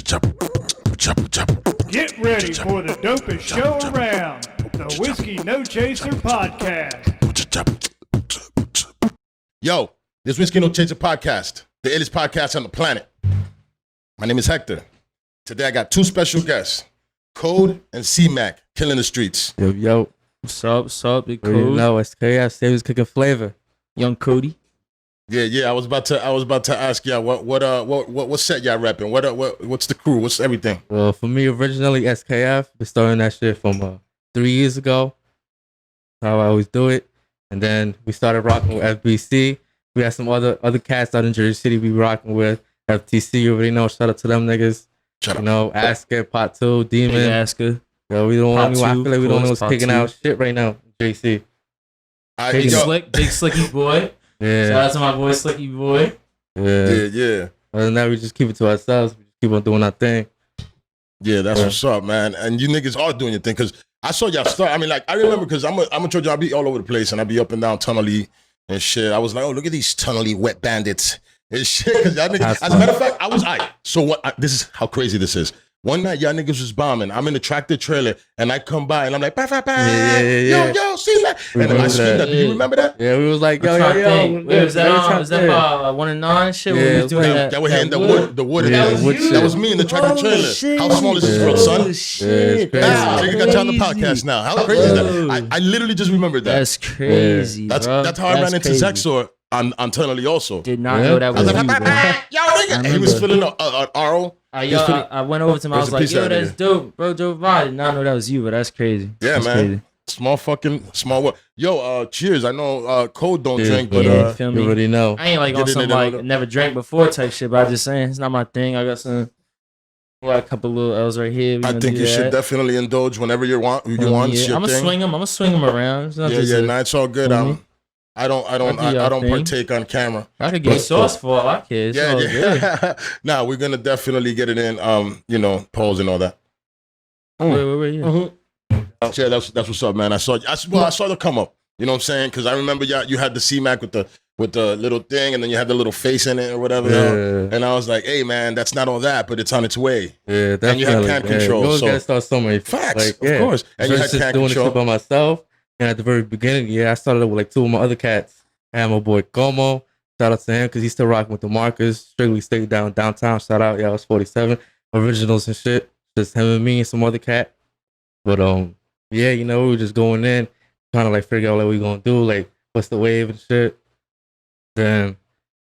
Get ready for the dopest show around, the Whiskey No Chaser Podcast. Yo, this Whiskey No Chaser Podcast, the illest podcast on the planet. My name is Hector. Today I got two special guests, Kode and Cmac, killing the streets. Yo. What's up, big You Code? know, SKF, Savings Cooking Flavor. Young Cody. Yeah. I was about to ask y'all what set y'all repping? What's the crew? What's everything? Well, for me, originally SKF, been starting that shit from 3 years ago. That's how I always do it. And then we started rocking with FBC. We had some other cats out in Jersey City we rocking with. FTC, you already know. Shout out to them niggas. Shut up. You know, Asker, Pot 2, Demon. Big Asker. Yo, we don't Pot want. I feel two, like we don't know course, what's kicking Pot out shit right now. JC. Big Slicky boy. Yeah. Shout out to my boy Slicky boy. Yeah. Other than that, we just keep it to ourselves. We just keep on doing our thing. Yeah, that's what's up, man. And you niggas are doing your thing, because I saw y'all start. I mean, like, I remember, because I'm a church, I'll be all over the place, and I'll be up and down Tunnel-y and shit. I was like, oh, look at these Tunnel-y wet bandits and shit. Because y'all niggas, as a matter of fact, I was, so what, this is how crazy this is. One night, y'all niggas was bombing. I'm in the tractor trailer, and I come by, and I'm like, bah. Yeah. Yo, see that? And then I screamed that. Do you remember that? Yeah, we was like, yo. Wait, was that 1 and 9 shit? Yeah, When we was doing That was hitting the wood. Yeah, That was me in the tractor trailer. Shit. How small is this world, son? Shit. Nah, nigga got you on the podcast now. How crazy is that? I literally just remembered that. That's crazy, That's bro. how I ran into crazy. Zexor on Tunnel-y also. Did not know that I was was you, like, bro. yo, nigga. And he was filling an RO. I went over to him. I was like, yo, that's dope. Bro, Joe Vaughn. I did not know that was you, but that's crazy. Yeah, that's man. Crazy. Small world. Yo, cheers. I know Code don't drink, but Yeah, feel You me? already know. I ain't like on some like never drank before type shit, but I just saying it's not my thing. I got some, a couple little L's right here. I think you should definitely indulge whenever you want. It's your I'm gonna thing. swing him. I'm gonna swing him around. It's not just Nah, it's all good. I don't thing. partake on camera. I could get sauce for all I care. It's all good. Yeah. Nah, we're gonna definitely get it in. Polls and all that. Wait, yeah. Yeah, that's what's up, man. I saw the come up. You know what I'm saying? Because I remember you had the C-Mac with the little thing, and then you had the little face in it or whatever. Yeah. And I was like, hey, man, that's not all that, but it's on its way. Yeah, definitely. And you had can control. You always So gotta start somewhere. facts, of course. And you had just can doing control. this shit by myself. And at the very beginning, I started with like 2 of my other cats. I had my boy Como. Shout out to him because he's still rocking with the markers. Strictly stayed downtown. Shout out, I was 47 originals and shit. Just him and me and some other cat. But we were just going in, trying to like figure out like what we gonna do, like what's the wave and shit. Then,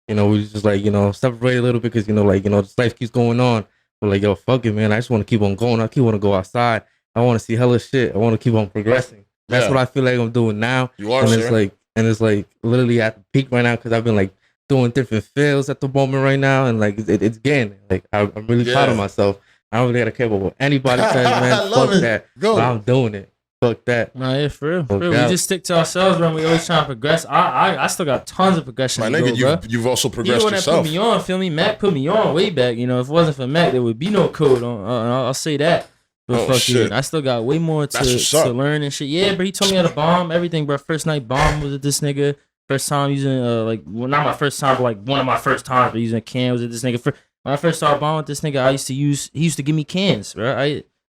we just like, separate a little bit because this life keeps going on. But like, yo, fuck it, man. I just want to keep on going. I keep want to go outside. I want to see hella shit. I want to keep on progressing. That's what I feel like I'm doing now. You are, and sir. It's like literally at the peak right now because I've been like doing different fields at the moment right now, and like it's getting like I'm really proud of myself. I don't really gotta care about what anybody says, man. Fuck that. Go. But I'm doing it. Fuck that. No, yeah, for real. We Yeah. just stick to ourselves, bro. We always trying to progress. I still got tons of progression. My to nigga, go, bro. you've also He the progressed one that yourself. put me on, feel me? Mac put me on way back. If it wasn't for Mac, there would be no Code on. I'll say that. But shit. I still got way more to learn and shit. Yeah, but he told me how to bomb everything, bro. First night bomb was at this nigga. First time using not my first time, but like one of my first times, but using a can was at this nigga. When I first started bombing with this nigga, he used to give me cans, bro.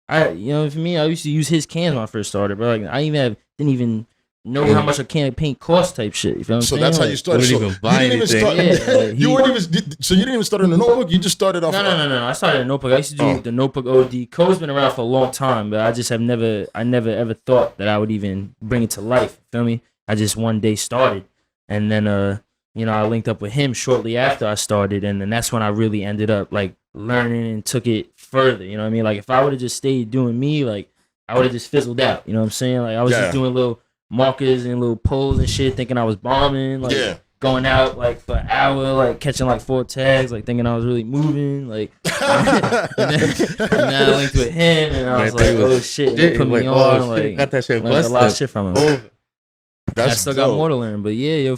For me, I used to use his cans when I first started, bro. Like I didn't even know how much a can of paint cost type shit. You feel what I'm So saying? that's how you started. Didn't even buy anything. You didn't even start in the notebook. You just started off. No. I started in Notebook. I used to do the Notebook OD. Code's been around for a long time, but I just have never ever thought that I would even bring it to life. You feel me? I just one day started, and then I linked up with him shortly after I started, and then that's when I really ended up like learning and took it further. You know what I mean? Like if I would have just stayed doing me, like I would have just fizzled out. You know what I'm saying? Like I was just doing little markers and little pulls and shit, thinking I was bombing, like going out like for an hour, like catching like 4 tags, like thinking I was really moving, like. and then I linked with him, and I was like, "Oh shit!" And he put me on, like got that shit learned a lot of shit from him. I still got dope. more to learn, but yeah,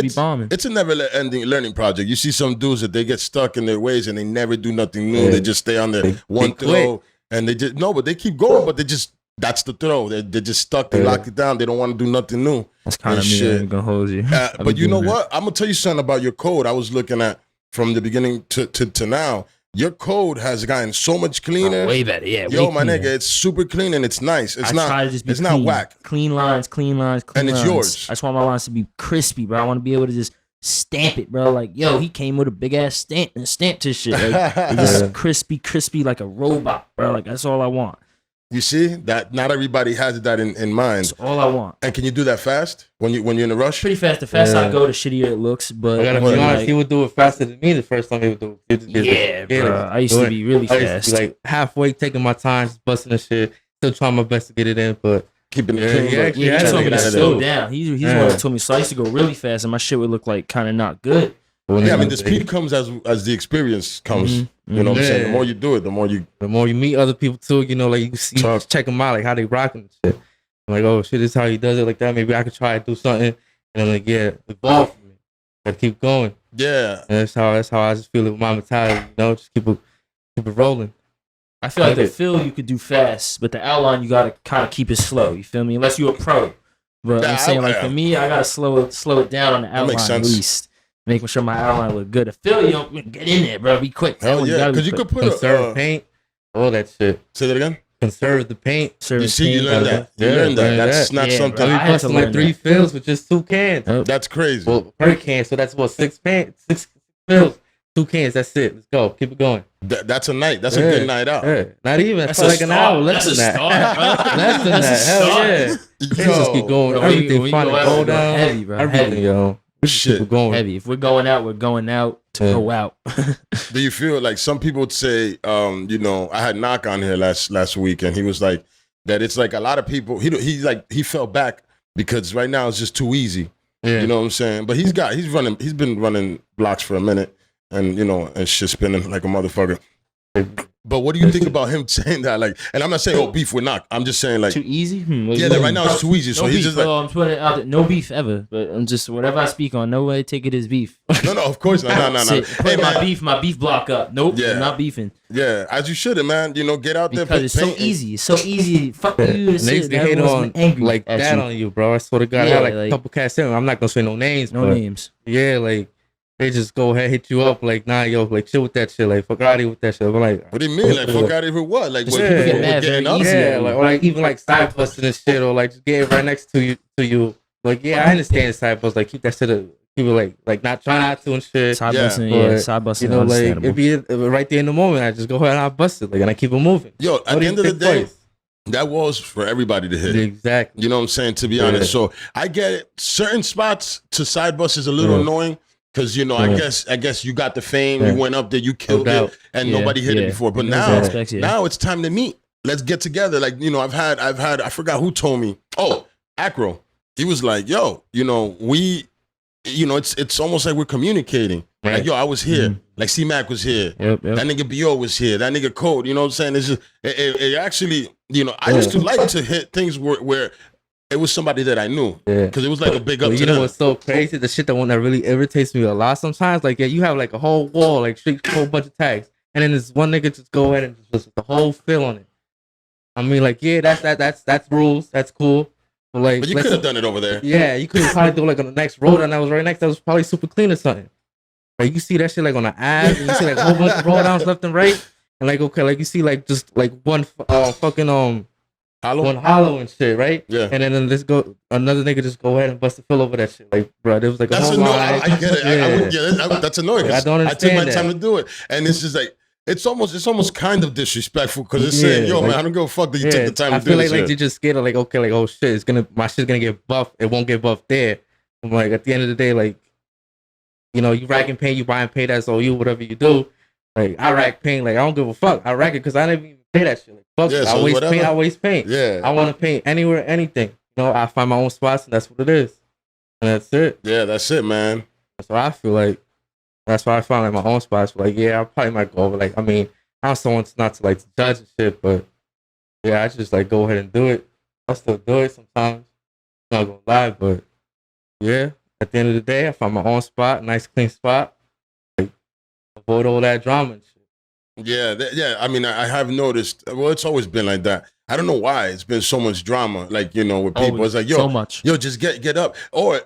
be bombing. It's a never-ending learning project. You see some dudes that they get stuck in their ways and they never do nothing new. They just stay on their one throw, and they just but they keep going, but they just. That's the throw. They're just stuck. They lock it down. They don't want to do nothing new. That's kind of me. I ain't gonna hold you. But you know what? I'm gonna tell you something about your code. I was looking at from the beginning to now. your code has gotten so much cleaner. Way better, yeah. Yo, way my cleaner. nigga, it's super clean and it's nice. It's I not. try to just be it's clean. not whack. Clean lines, And it's yours. I just want my lines to be crispy, bro. I want to be able to just stamp it, bro. Like, yo, he came with a big ass stamp and stamped his shit. Like, it's just crispy like a robot, bro. Like, that's all I want. You see that not everybody has that in mind. That's all I want. And can you do that fast when you're in a rush? Pretty fast. The faster I go, the shittier it looks. But I gotta be honest, he would do it faster than me the first time he would do it. Yeah, bro. I used to be really fast. I used to be like halfway taking my time, just busting the shit, still trying my best to get it in, but keeping it clean. Yeah, he told me to slow down. He's the one that told me. So I used to go really fast, and my shit would look like kind of not good. Yeah, I mean, the speed comes as the experience comes. You know what I'm saying? The more you do it, the more you meet other people too. You know, like you see, check them out, like how they rocking and shit. I'm like, oh shit, this is how he does it like that. Maybe I could try to do something. And I'm like, yeah, evolve from it. Gotta keep going. Yeah, and that's how I just feel it with my mentality. You know, just keep it rolling. I feel like the fill you could do fast, but the outline you gotta kind of keep it slow. You feel me? Unless you're a pro. But I'm saying, like, for me, I gotta slow it down on the outline at least. Making sure my outline look good. The fill, you don't get in there, bro. Be quick. Hell yeah, because you could put conserve paint, all that shit. Say that again. Conserve the paint. You see, you learn that. You learn that. That's not something. I be busting like 3 fills with just 2 cans. That's crazy. Well, per can, so that's what 6 fills, 2 cans. That's it. Let's go. Keep it going. That's a night. That's a good night out. Yeah. Not even. That's like an hour. Less than that. Less than that. Hell yeah. You just keep going. Everything fine to go down. Heavy, bro. Everything, yo. Shit. Going. Heavy. If we're going out, we're going out to go out. Do you feel like some people would say, you know, I had Knock on here last week, and he was like that it's like a lot of people, he fell back because right now it's just too easy. Yeah. You know what I'm saying? But he's been running blocks for a minute, and you know, and shit spinning like a motherfucker. But what do you think about him saying that? Like, and I'm not saying beef with Knock. I'm just saying like too easy. Right now it's too easy. So he's just like, I'm putting it out there. No beef ever. But I'm just whatever I speak on. No way take it as beef. No, of course not. No. Hey, my beef block up. Nope. Yeah. I'm not beefing. Yeah, as you should have, man. You know, get out there. Because it's so easy. It's so easy. Fuck you. Niggas get hate on like that on you, bro. I swear to God, I had like a couple cats in. I'm not gonna say no names. No names. Yeah, like. They just go ahead, hit you up, like, nah, yo, like, chill with that shit, like, fuck out of here with that shit. But like, what do you mean, like, fuck out of here with what? Like, what, people getting up? Yeah, like, or like, even like side busting and shit, or like, just getting right next to you. Like, yeah, I understand side bust, like, keep that shit, keep it like, not trying not to and shit. Side busting, side busting. You know, like, it be right there in the moment, I just go ahead and I bust it, like, and I keep it moving. Yo, at the end of the day, that was for everybody to hit. Exactly. You know what I'm saying? To be honest, so I get it. Certain spots to side bust is a little annoying. Cause you know, I guess you got the fame. You went up there, you killed it, and nobody hit it before. But now it's time to meet. Let's get together. Like, you know, I've had. I forgot who told me. Oh, Acro. He was like, "Yo, you know, it's almost like we're communicating. Right. Like, yo, I was here. Like Cmac was here. Yep. That nigga Bo was here. That nigga Code. You know what I'm saying? It's just it actually. You know, I used to like to hit things where it was somebody that I knew, because it was like a big up to them. You know what's so crazy? The shit that really irritates me a lot sometimes. Like, yeah, you have like a whole wall, like straight whole bunch of tags, and then this one nigga just go ahead and just the whole fill on it. I mean, like, yeah, that's rules, that's cool. But you could have done it over there. Yeah, you could have probably do like on the next road, and that was right next. That was probably super clean or something. Like, you see that shit like on the app, and you see like a whole bunch of roll downs left and right, and like, okay, like you see like just like one fucking one hollow and shit, right? Yeah. And then another nigga just go ahead and bust the fill over that shit. Like, bro, there was like that's a whole line. I get it. That's annoying. I don't understand. I took my time to do it, and it's just like it's almost kind of disrespectful because it's saying, yo, like, man, I don't give a fuck that you took the time to do this. I feel like you just scared of like, okay, like, oh shit, my shit's gonna get buffed. It won't get buffed there. I'm like, at the end of the day, like, you know, you racking paint, you buying paint, that's all you, whatever you do. Like, I rack paint, like, I don't give a fuck. I rack it because I didn't even pay that shit. Like, fuck it. I waste paint. Yeah. I want to paint anywhere, anything. You know, I find my own spots, and that's what it is. And that's it. Yeah, that's it, man. That's what I feel like. That's why I found like my own spots. Like, yeah, I probably might go over. Like, I mean, I'm someone not to like judge and shit, but yeah, I just like go ahead and do it. I still do it sometimes. I'm not gonna lie, but yeah, at the end of the day, I found my own spot, nice clean spot. Like, avoid all that drama and shit. Yeah. I mean, I have noticed. Well, it's always been like that. I don't know why it's been so much drama. Like, you know, with people, it's like, yo, so much. Yo, just get up. Or,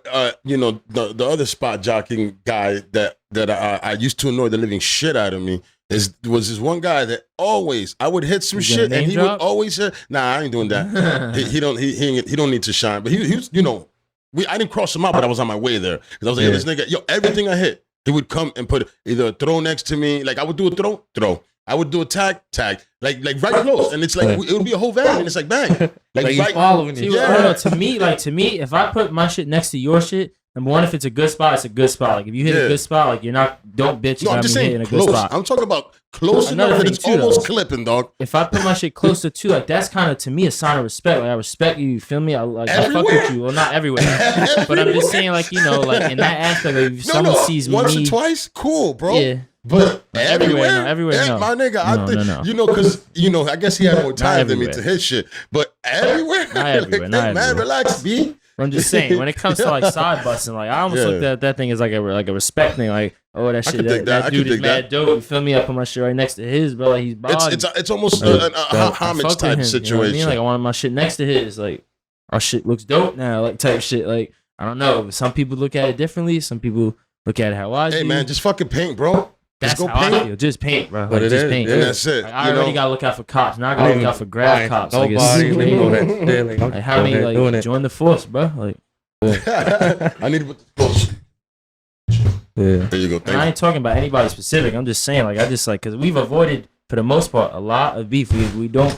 you know, the other spot jocking guy that I used to annoy the living shit out of me was this one guy that always I would hit some shit and he would always say, "Nah, I ain't doing that." he don't need to shine. But he was, I didn't cross him out, but I was on my way there because I was like, this nigga, everything I hit, he would come and put either a throw next to me. Like I would do a throw. I would do a tag, like right close, and it's like it would be a whole van, and it's like bang, like right following you. I don't know. To me, if I put my shit next to your shit. Number one, if it's a good spot, it's a good spot. Like if you hit a good spot, like don't bitch. No, I'm just saying close. A good spot. I'm talking about close enough that it's almost clipping, dog. If I put my shit closer to, like that's kind of to me a sign of respect. Like I respect you. You feel me? I fuck with you. Well, not everywhere, but I'm just saying, like like in that aspect, like if someone sees once me or twice, cool, bro. Yeah. But everywhere, no. My nigga, I think because I guess he had more time than me to hit shit. But everywhere, not everywhere, not man, relax, B. I'm just saying, when it comes to like side busting, like I almost looked at that thing as like a respect thing. Like, oh, that shit, that dude is mad dope. You feel me? I put my shit right next to his, bro. Like he's body. It's almost a homage type situation. You know what I mean? Like I wanted my shit next to his. Like our shit looks dope now. Like type shit. Like I don't know. Some people look at it differently. Some people look at it how I do. Hey man, just fucking paint, bro. That's how I feel. Just paint, bro. Like, just paint. And that's it. Like, I already gotta look out for cops. Now I gotta look out for grab cops. Nobody like how many like join the force, bro? Like. I need to put the close. Yeah. There you go. I ain't talking about anybody specific. I'm just saying, like, I just like because we've avoided for the most part a lot of beef. We don't.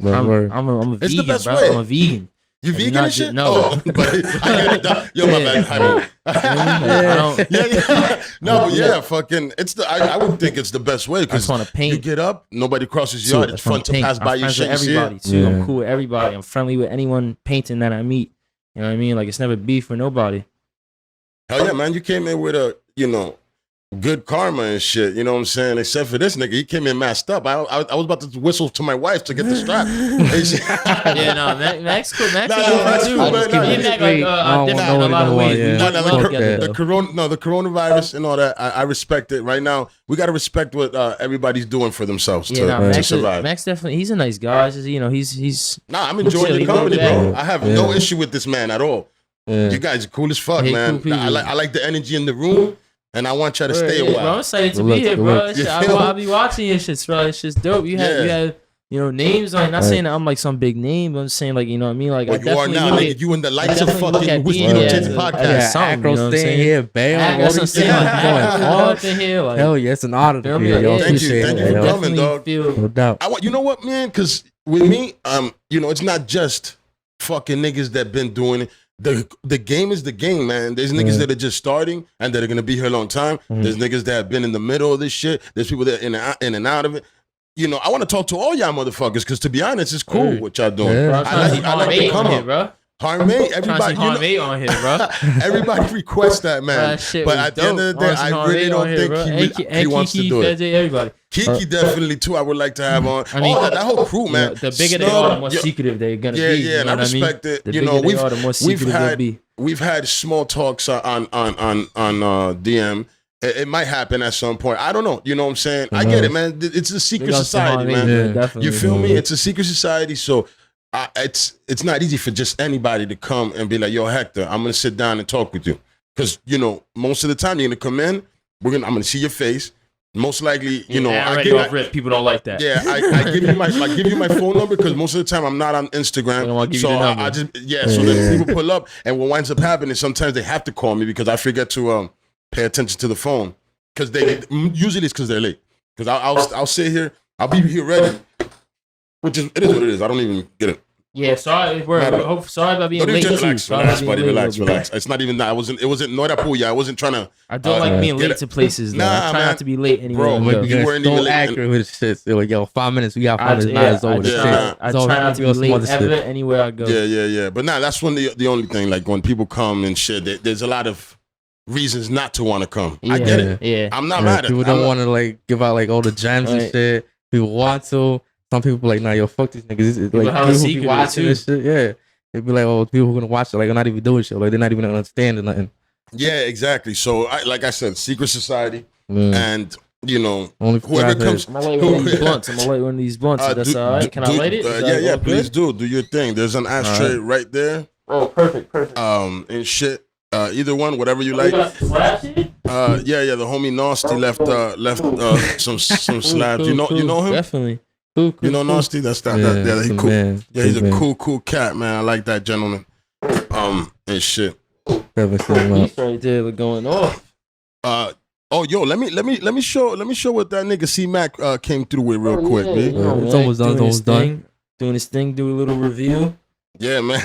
I'm a it's vegan, the best bro. way. I'm a vegan. You vegan and shit? No. But I get it. Yo, my bad. I don't. Yeah. No, but yeah, fucking. It's the. I would think it's the best way because want to paint. You get up, nobody crosses your yard. It's fun to pass by your shit. Everybody too. Yeah. I'm cool with everybody. I'm friendly with anyone painting that I meet. You know what I mean? Like it's never beef for nobody. Hell yeah, man! You came in with a good karma and shit. You know what I'm saying? Except for this nigga, he came in messed up. I was about to whistle to my wife to get the strap. Yeah, no, Max cool. Max cool, man. The coronavirus and all that. I respect it. Right now, we gotta respect what everybody's doing for themselves to survive. Max definitely, he's a nice guy. Just, he's. Nah, I'm enjoying the company, bro. I have no issue with this man at all. You guys are cool as fuck, man. Cool I like the energy in the room. And I want y'all to stay a while. Bro, I'm excited to be here, bro. I'll be watching your shit, bro. It's just dope. You have names on. Not saying that I'm like some big name, but I'm saying like, you know what I mean? Like, well, you are now, nigga. You in the lights of fucking Whiskey No Chase podcast. Acro staying here, bail. That's what I'm saying. All up in here, like, hell yeah, it's an honor to be here. Thank you for coming, dog. No doubt. You know what, man? Because with me, it's not just fucking niggas that been doing it. The game is the game, man. There's niggas that are just starting and that are gonna be here a long time. There's niggas that have been in the middle of this shit. There's people that are in and out of it. I want to talk to all y'all motherfuckers because to be honest, it's cool what y'all doing. Yeah. I like to come here, bro. Harmay, everybody, on here, bro. Everybody requests that, man. But at the end of the day, I really don't think he wants to do it. Everybody. Kiki definitely too. I would like to have on. That whole crew, man. The bigger they are, the more secretive they're gonna be. Yeah, and I respect it. The bigger they are, the more secretive they'll be. We've had small talks on DM. It might happen at some point. I don't know. You know what I'm saying? I get it, man. It's a secret society, man. Yeah, you feel me? It's a secret society, so it's not easy for just anybody to come and be like, "Yo, Hector, I'm gonna sit down and talk with you," because most of the time you're gonna come in. I'm gonna see your face. Most likely, people don't like that. Yeah, I give you my phone number because most of the time I'm not on Instagram. So then people pull up, and what winds up happening is sometimes they have to call me because I forget to pay attention to the phone because usually it's because they're late. Because I'll sit here, I'll be here ready, it is what it is. I don't even get it. Yeah, sorry about being late. Relax, buddy. Relax. It's not even that. It wasn't no that pool. Yeah, I wasn't trying to. I don't like being late to places. Nah, I try not to be late anywhere. Bro, you weren't even accurate with shit. So like, yo, 5 minutes. We got 5 minutes. I try not to be late ever anywhere I go. Yeah. But that's when the only thing. Like when people come and shit, there's a lot of reasons not to want to come. I get it. Yeah, I'm not mad at it. People don't want to like give out like all the gems and shit. People want to. Some people be like, nah, yo, fuck these niggas. It's like people who be watching this shit. Yeah. They be like, oh, people who gonna watch it, like, they're not even doing shit. Like, they're not even understanding nothing. Yeah, exactly. So, like I said, secret society. And, whoever comes. I'm gonna light one of these blunts. That's all right. Can I light it? Yeah, please do. Do your thing. There's an ashtray right there. Oh, perfect. And shit. Either one, whatever you like. Yeah, the homie Nasty left some slabs. You know him? Definitely. Cool, you know Nasty? That's that. Yeah, he cool. Man. Yeah, he's a cool cat, man. I like that gentleman. And shit. He's right there going off. Oh, yo, let me show what that nigga C-Mac came through with real quick, man. It's almost done. Doing his thing, do a little review. Yeah, man.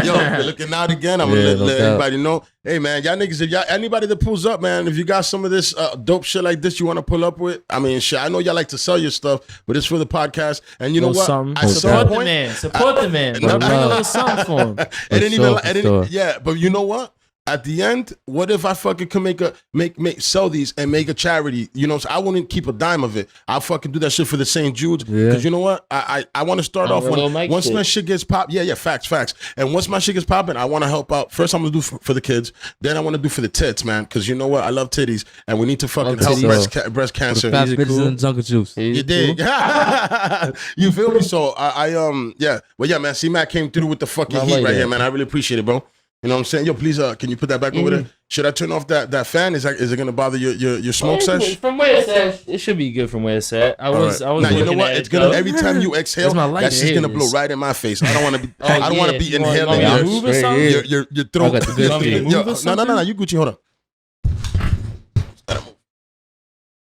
Yo, we're looking out again. I'm gonna let everybody know. Hey, man, y'all niggas, if y'all anybody that pulls up, man, if you got some of this dope shit like this you want to pull up with, I mean, shit, I know y'all like to sell your stuff, but it's for the podcast. And you know what? Support the man. Support the man. Bring a little something for him. But you know what? At the end, what if I fucking can sell these and make a charity? You know, so I wouldn't keep a dime of it. I'll fucking do that shit for the St. Jude's. Because you know what? I want to start off once my shit gets popped. Yeah, facts. And once my shit gets popping, I want to help out. First, I'm gonna do for the kids. Then I want to do for the tits, man. Because you know what? I love titties, and we need to fucking help breast cancer. Fat bitches and jungle juice. You dig? You feel me? So Well, yeah, man. C-Mac came through with the fucking heat right here, man. I really appreciate it, bro. You know what I'm saying? Yo, please, can you put that back over there? Should I turn off that fan? Is it gonna bother your smoke sesh? From where it's at, it should be good from where it's at. I was. Now you know what? It's gonna every time you exhale, that shit's gonna blow right in my face. I don't want to be. I don't want to be inhaling your throat. I got the good shit. No. You Gucci, hold on.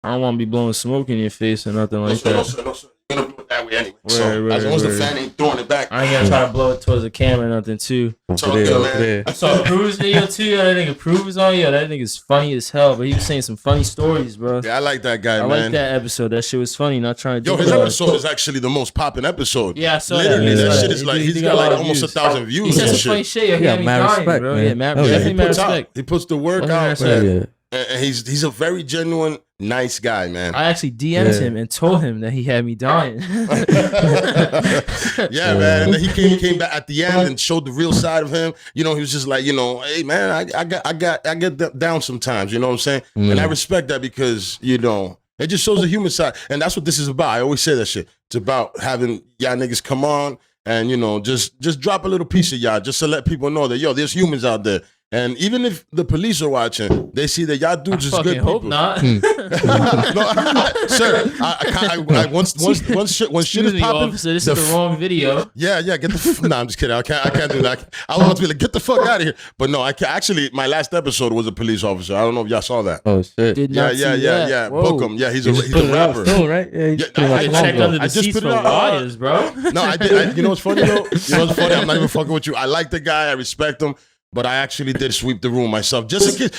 I don't want to be blowing smoke in your face or nothing like that. No, sir. You're gonna blow it that way anyway. As long as the fan ain't throwing it back. I ain't gonna try to blow it towards the camera or nothing too. It's all good, man. I saw Proo's video too. That nigga Proo was on. Yo, that nigga's funny as hell. But he was saying some funny stories, bro. Yeah, I like that guy, man. I like that episode. That shit was funny. Not trying to. Yo, his episode is actually the most popping episode. Yeah, I saw literally, that. That shit is like he's got like almost 1,000 views. He said some funny shit. Yo, he had me dying, bro. Yeah, definitely mad respect. He puts the work out, man. And he's a very genuine, nice guy, man. I actually DM'd him and told him that he had me dying. Yeah, man. And then he came back at the end and showed the real side of him. You know, he was just like, you know, hey, man, I get down sometimes. You know what I'm saying? And I respect that because, you know, it just shows the human side. And that's what this is about. I always say that shit. It's about having y'all niggas come on and, you know, just drop a little piece of y'all just to let people know that, yo, there's humans out there. And even if the police are watching, they see that y'all dudes is good people. Hope not. No, sir. Once shit is popping, officer, this is the wrong video. Yeah. Get the. Nah, I'm just kidding. I can't do that. I want to be like, get the fuck out of here. But no, I can't. Actually, my last episode was a police officer. I don't know if y'all saw that. Oh shit. Yeah. Book him. Yeah, he's a rapper. Still, right? I checked under the seats for wires, bro. No, I did. You know what's funny though? You know what's funny? I'm not even fucking with you. I like the guy. I respect him. But I actually did sweep the room myself, just in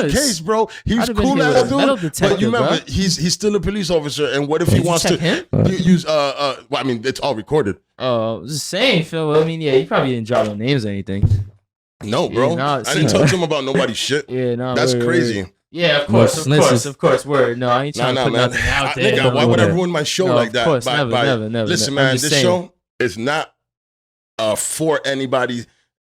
case, bro. He's cool as dude. But you remember, he's still a police officer. And what if he wants to use? Well, I mean, it's all recorded. Oh, just saying, Phil. I mean, yeah, he probably didn't drop no names or anything. No, bro. I didn't talk to him about nobody's shit. Yeah, no, that's crazy. Yeah, of course. Word. No, I ain't trying to put nothing out there. Nigga, why would I ruin my show like that? Of course, never. Listen, man, this show is not for anybody.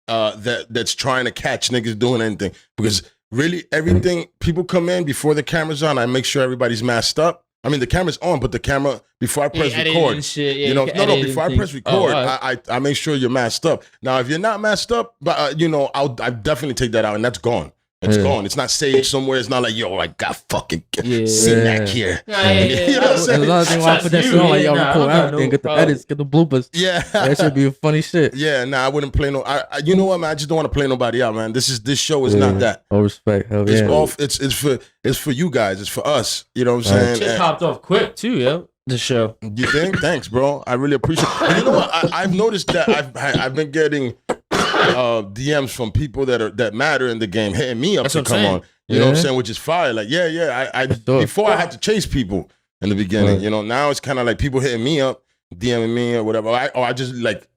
That's trying to catch niggas doing anything, because really everything, people come in before the camera's on, I make sure everybody's masked up. I mean, the camera's on, but the camera, before I press record, before I press record, I make sure you're masked up. Now, if you're not masked up, but you know, I definitely take that out, and that's gone. It's gone. It's not saved somewhere. It's not like, yo, I got fucking C-Mac here. Yeah. You know what I'm saying? Another thing why I put that shit on, like, yo, record everything, get the edits, get the bloopers. Yeah. That should be funny shit. Yeah, nah, I wouldn't play no. You know what, man? I just don't want to play nobody out, man. This show is not that. Oh, respect. Hell yeah. It's for you guys. It's for us. You know what I'm saying? Shit popped off quick too, yo. The show. You think? Thanks, bro. I really appreciate it. And you know what? I've noticed that I've been getting DMs from people that matter in the game hitting me up to come on. You know what I'm saying? Which is fire. Like, I before I had to chase people in the beginning. You know, now it's kind of like people hitting me up, DMing me or whatever. Or I just like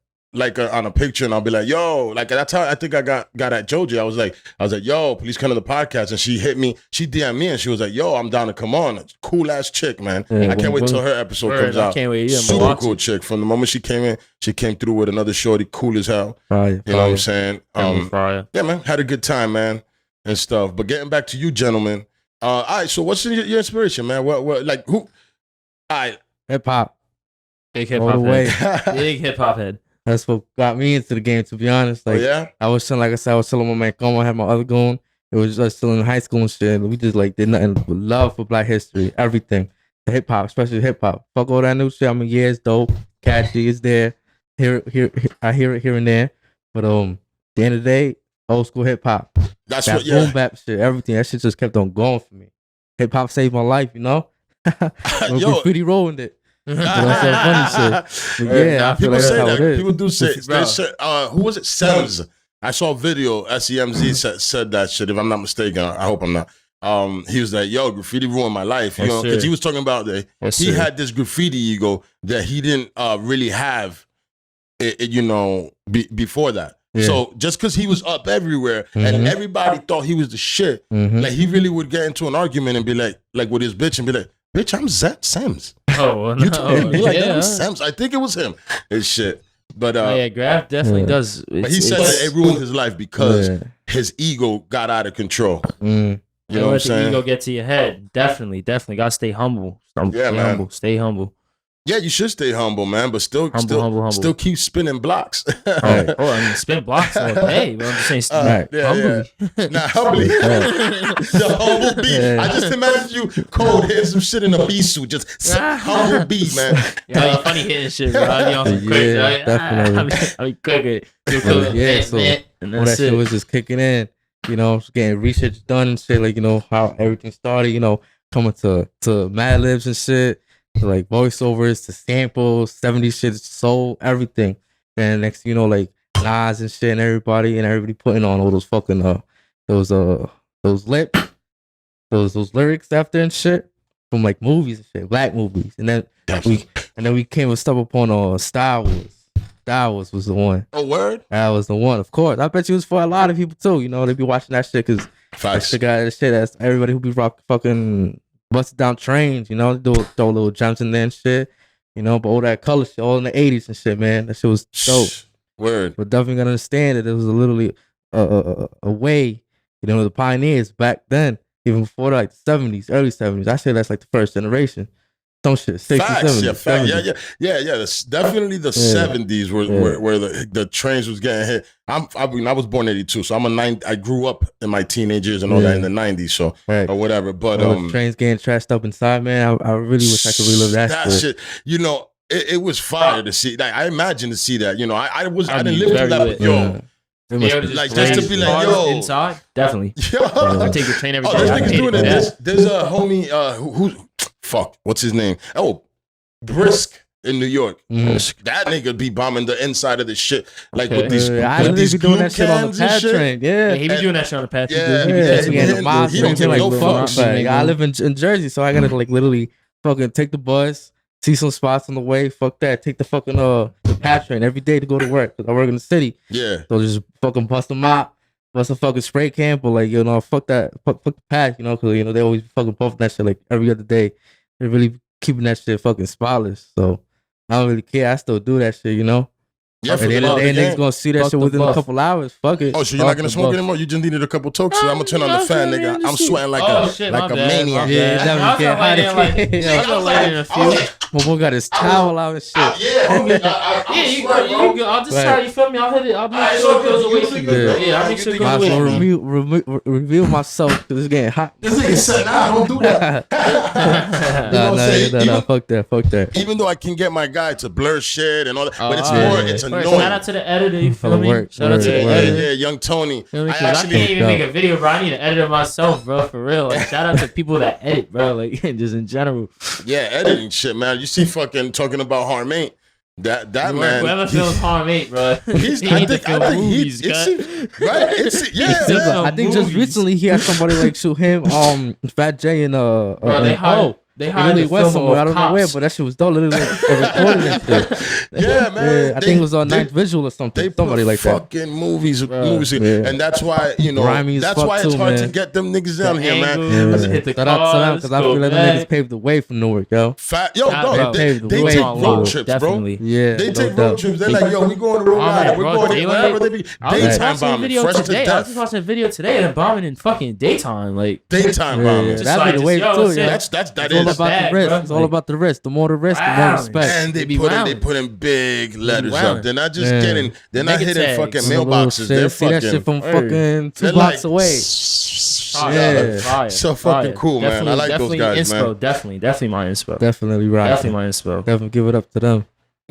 on a picture, and I'll be like, yo, like that's how I think I got at Joji. I was like, yo, please come to the podcast, and she hit me, she DM'd me, and she was like, yo, I'm down to come on. Cool ass chick, man. I can't wait till her episode comes out. I can't wait. Super cool chick. From the moment she came in, she came through with another shorty, cool as hell. You know what I'm saying? Yeah, man, had a good time, man, and stuff. But getting back to you, gentlemen. All right, so what's your inspiration, man? What like who? All right, hip hop. Big hip hop head. Big hip hop head. That's what got me into the game, to be honest. Like, yeah? I was telling, like I said, I was telling my man, Como, I had my other goon. It was just still in high school and shit. We just like did nothing but love for Black history, everything. The hip hop, especially hip hop. Fuck all that new shit. I mean, yeah, it's dope, catchy, it's there. I hear it here and there. But at the end of the day, old school hip hop. That's that what, yeah. boom bap shit, everything. That shit just kept on going for me. Hip hop saved my life, you know. Graffiti rolling it. You know, some funny shit. But yeah, I feel people like say that's how that. it is. People do say. They say who was it? Sems. I saw a video. SEMZ said that shit. If I'm not mistaken, I hope I'm not. He was like, "Yo, graffiti ruined my life," you know, because he was talking about that he had this graffiti ego that he didn't really have, you know, before that. Yeah. So just because he was up everywhere and everybody thought he was the shit, like he really would get into an argument and be like with his bitch and be like, "Bitch, I'm Sems." Oh, no. You told me like I'm Sems. I think it was him. It's shit. But yeah, Graf definitely does. But he said that it ruined his life because his ego got out of control. You know what I'm saying? Ego get to your head. Definitely. Gotta stay humble. Stay humble. Yeah, you should stay humble, man, but still keep spinning blocks. I mean, spin blocks all day, but I'm just saying, humbly. Yeah. Nah, humbly. The humble B. Yeah. I just imagine you cold hitting some shit in a B suit, just humble B, man. Yeah, funny hitting shit, bro. I be on some crazy. Definitely. I be quick. So all that shit was just kicking in. You know, getting research done and shit, like, you know, how everything started, you know, coming to Mad Libs and shit, to like voiceovers, to samples, 70s shit, soul, everything. And next, you know, like Nas and shit and everybody putting on all those fucking those lyrics after and shit from like movies and shit, Black movies. And then we came and stumbled upon Star Wars. Star Wars was the one. Oh, word? That was the one, of course. I bet you it was for a lot of people too. You know, they be watching that shit because that shit that's everybody who be fucking busted down trains, you know, throw little jumps in there and shit. You know, but all that color shit, all in the 80s and shit, man. That shit was dope. Word. But definitely gonna understand that it was literally a way, you know, the pioneers back then, even before like the 70s, early 70s. I say that's like the first generation. Some shit, 60s, 70s. Yeah. Definitely the 70s where the trains was getting hit. I was born in 82, so I grew up in my teenage years and all that in the 90s, so or whatever. But trains getting trashed up inside, man. I really wish I could relive that shit. You know, it was fire to see. Like, I imagine to see that. You know, I didn't live through that, but yo. Like just to be like, yo, inside, definitely. I take the train every day. There's niggas doing it. There's a homie who what's his name? Oh, Brisk in New York. That nigga be bombing the inside of the shit like with these. I be doing that shit on the pad train. Yeah, he be doing that shit on the pad train. I live in Jersey, so I gotta like literally fucking take the bus. See some spots on the way. Fuck that. Take the fucking the pad train every day to go to work. Cause I work in the city. Yeah. So just fucking bust them out. Bust a fucking spray can. But like, you know, fuck that. Fuck the pad. You know, cause you know they always fucking puffing that shit like every other day. They're really keeping that shit fucking spotless. So I don't really care. I still do that shit. You know. Yeah, at the end of the day, niggas gonna see that shit within a couple hours. Fuck it. Oh, so you're not gonna smoke anymore? You just needed a couple tokes. So I'm gonna turn on the fan, nigga. I'm sweating like a maniac. Yeah, definitely get hot. My boy got his towel out and shit. I'll just try. You feel me? I'll hit it. I'll make sure it goes away from you. Yeah, I'll make sure it goes away. Reveal myself because it's getting hot. This nigga said, "Nah, don't do that." Nah, fuck that. Even though I can get my guy to blur shit and all that, but it's annoying. Shout out to the editor, you feel me? Shout out to the editor. Yeah, young Tony. I can't even make a video, bro. I need an editor myself, bro, for real. Like, shout out to people that edit, bro, like, just in general. Yeah, editing shit, man. You see fucking talking about Harm 8. That man. Whoever films Harm 8, bro. I think just recently he had somebody like shoot him, Fat J and They hired really went somewhere. I don't know where, but that shit was dope. Literally recorded and shit. Yeah, man. I think it was on Ninth Visual or something. Somebody like that. Fucking movies, and that's why that's why it's hard to get them niggas down here, man. Shout out to them because I feel like them niggas paved the way for Newark, yo. They take road trips, bro. Yeah, they take road trips. They're like, yo, we going to Rhode Island. We're going to wherever they be. Daytime bombing, fresh to death. I was just watching a video today and bombing in fucking daytime, like daytime bombing. That'd be the way too. That all is. about bag, the risk. bro. It's all about the risk. The more the risk, the more Wow. respect. And they be put in, wildin'. big letters wildin'. up. They're not just Yeah. getting. They're not Nigga hitting tags. fucking Some little mailboxes. shit. They're See that shit fucking. from Word. fucking 2 They're blocks like, away. Yeah. Fire, So fire. fucking cool, man. I like those Definitely guys, inspo. man. Definitely my inspo. Definitely right. Definitely my inspo. Definitely give it up to them.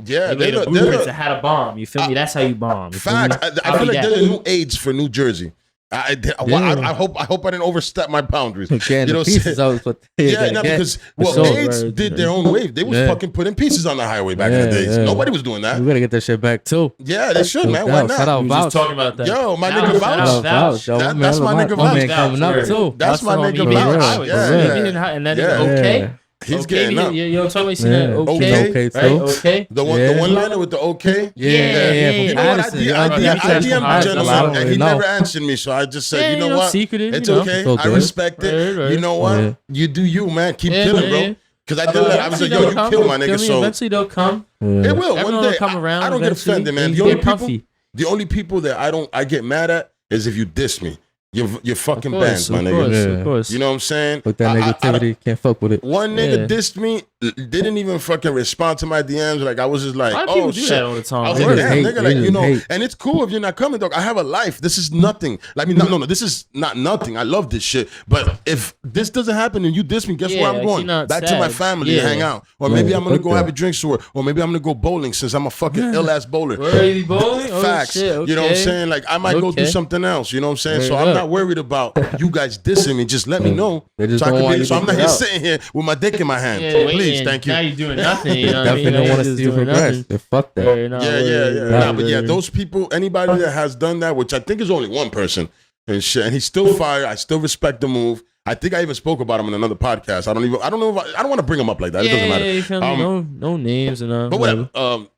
Yeah, They they're the the- blueprints they're that had a bomb. You feel me? That's how you bomb. You feel me? facts. I I'll feel be like that. they're the new AIDS for New Jersey. I hope I didn't overstep my boundaries. Getting You know the what I'm pieces saying? out. What Yeah, no, because sure. AIDS did their own wave. They was Yeah. fucking putting pieces on the highway back in the Yeah, days. yeah. Nobody was doing that. We gotta get that shit back too. Yeah, they should, No man. Why doubt. Shout not? out We was just Vouch. talking about that. Yo, my Vouch, nigga shout Vouch. out Vouch. Yo, That's my nigga My man Vouch. coming up Vouch, too. That's my the homie. nigga He getting Vouch. high. Yeah. And then Yeah. okay. He's Okay, getting up. you told me you seen Yeah. that okay, Okay. too. right? Okay. The Yeah. one liner with the okay. Yeah. You know what? I Addison, DM'd Addison, the Addison, gentleman and he no. never answered me. So I just said, you know what? Secretive, It's you know. okay. It's all I good. respect it. Right. You know what? Yeah. You do you, man. Keep Yeah, killing, yeah, bro. yeah. Because I did that. I was like, yo, you kill my nigga. So Eventually they'll come. Yeah. it will Everyone one will day. come around. I don't get eventually. offended, man. You The only get people, comfy. the only people that I get mad at is if you diss me. You're fucking Of banned, course, my of nigga. course, Yeah. of course. You know what I'm saying? With that I- negativity, can't fuck with it. One nigga Yeah. dissed me, didn't even fucking respond to my DMs. Like I was just like, A lot of people oh do shit. that all the time. I was They like, just damn, hate. nigga, They like, you just know, hate. and it's cool if you're not coming, dog. I have a life. This is nothing. Like, I mean, no, this is not nothing. I love this shit. But if this doesn't happen and you diss me, guess Yeah, where I'm like, going? you're not Back to my sad. family Yeah. to hang out. Or maybe Yeah, I'm gonna fuck go that. have a drink somewhere. Or maybe I'm gonna go bowling since I'm a fucking ill-ass bowler. Where are you bowling? Oh, Facts. shit, okay. You know what I'm saying? Like I might go do Okay. something else. You know what I'm saying? So Word I'm up. not worried about you guys dissing me. Just let me know. They just So I don't can want be. you So to I'm not get here out. sitting here with my dick in my hand. Yeah, Please, waiting. thank you. Now you're doing nothing. You know what I mean? Definitely Now don't you're want to just see you doing progress. nothing. Yeah, fuck that. Word, nah, Yeah, word, Nah, but yeah, word. those people, anybody that has done that, which I think is only one person and shit, and he's still fire. I still respect the move. I think I even spoke about him in another podcast. I don't want to bring him up like that. It doesn't matter. Yeah, you feel me? No names and But whatever.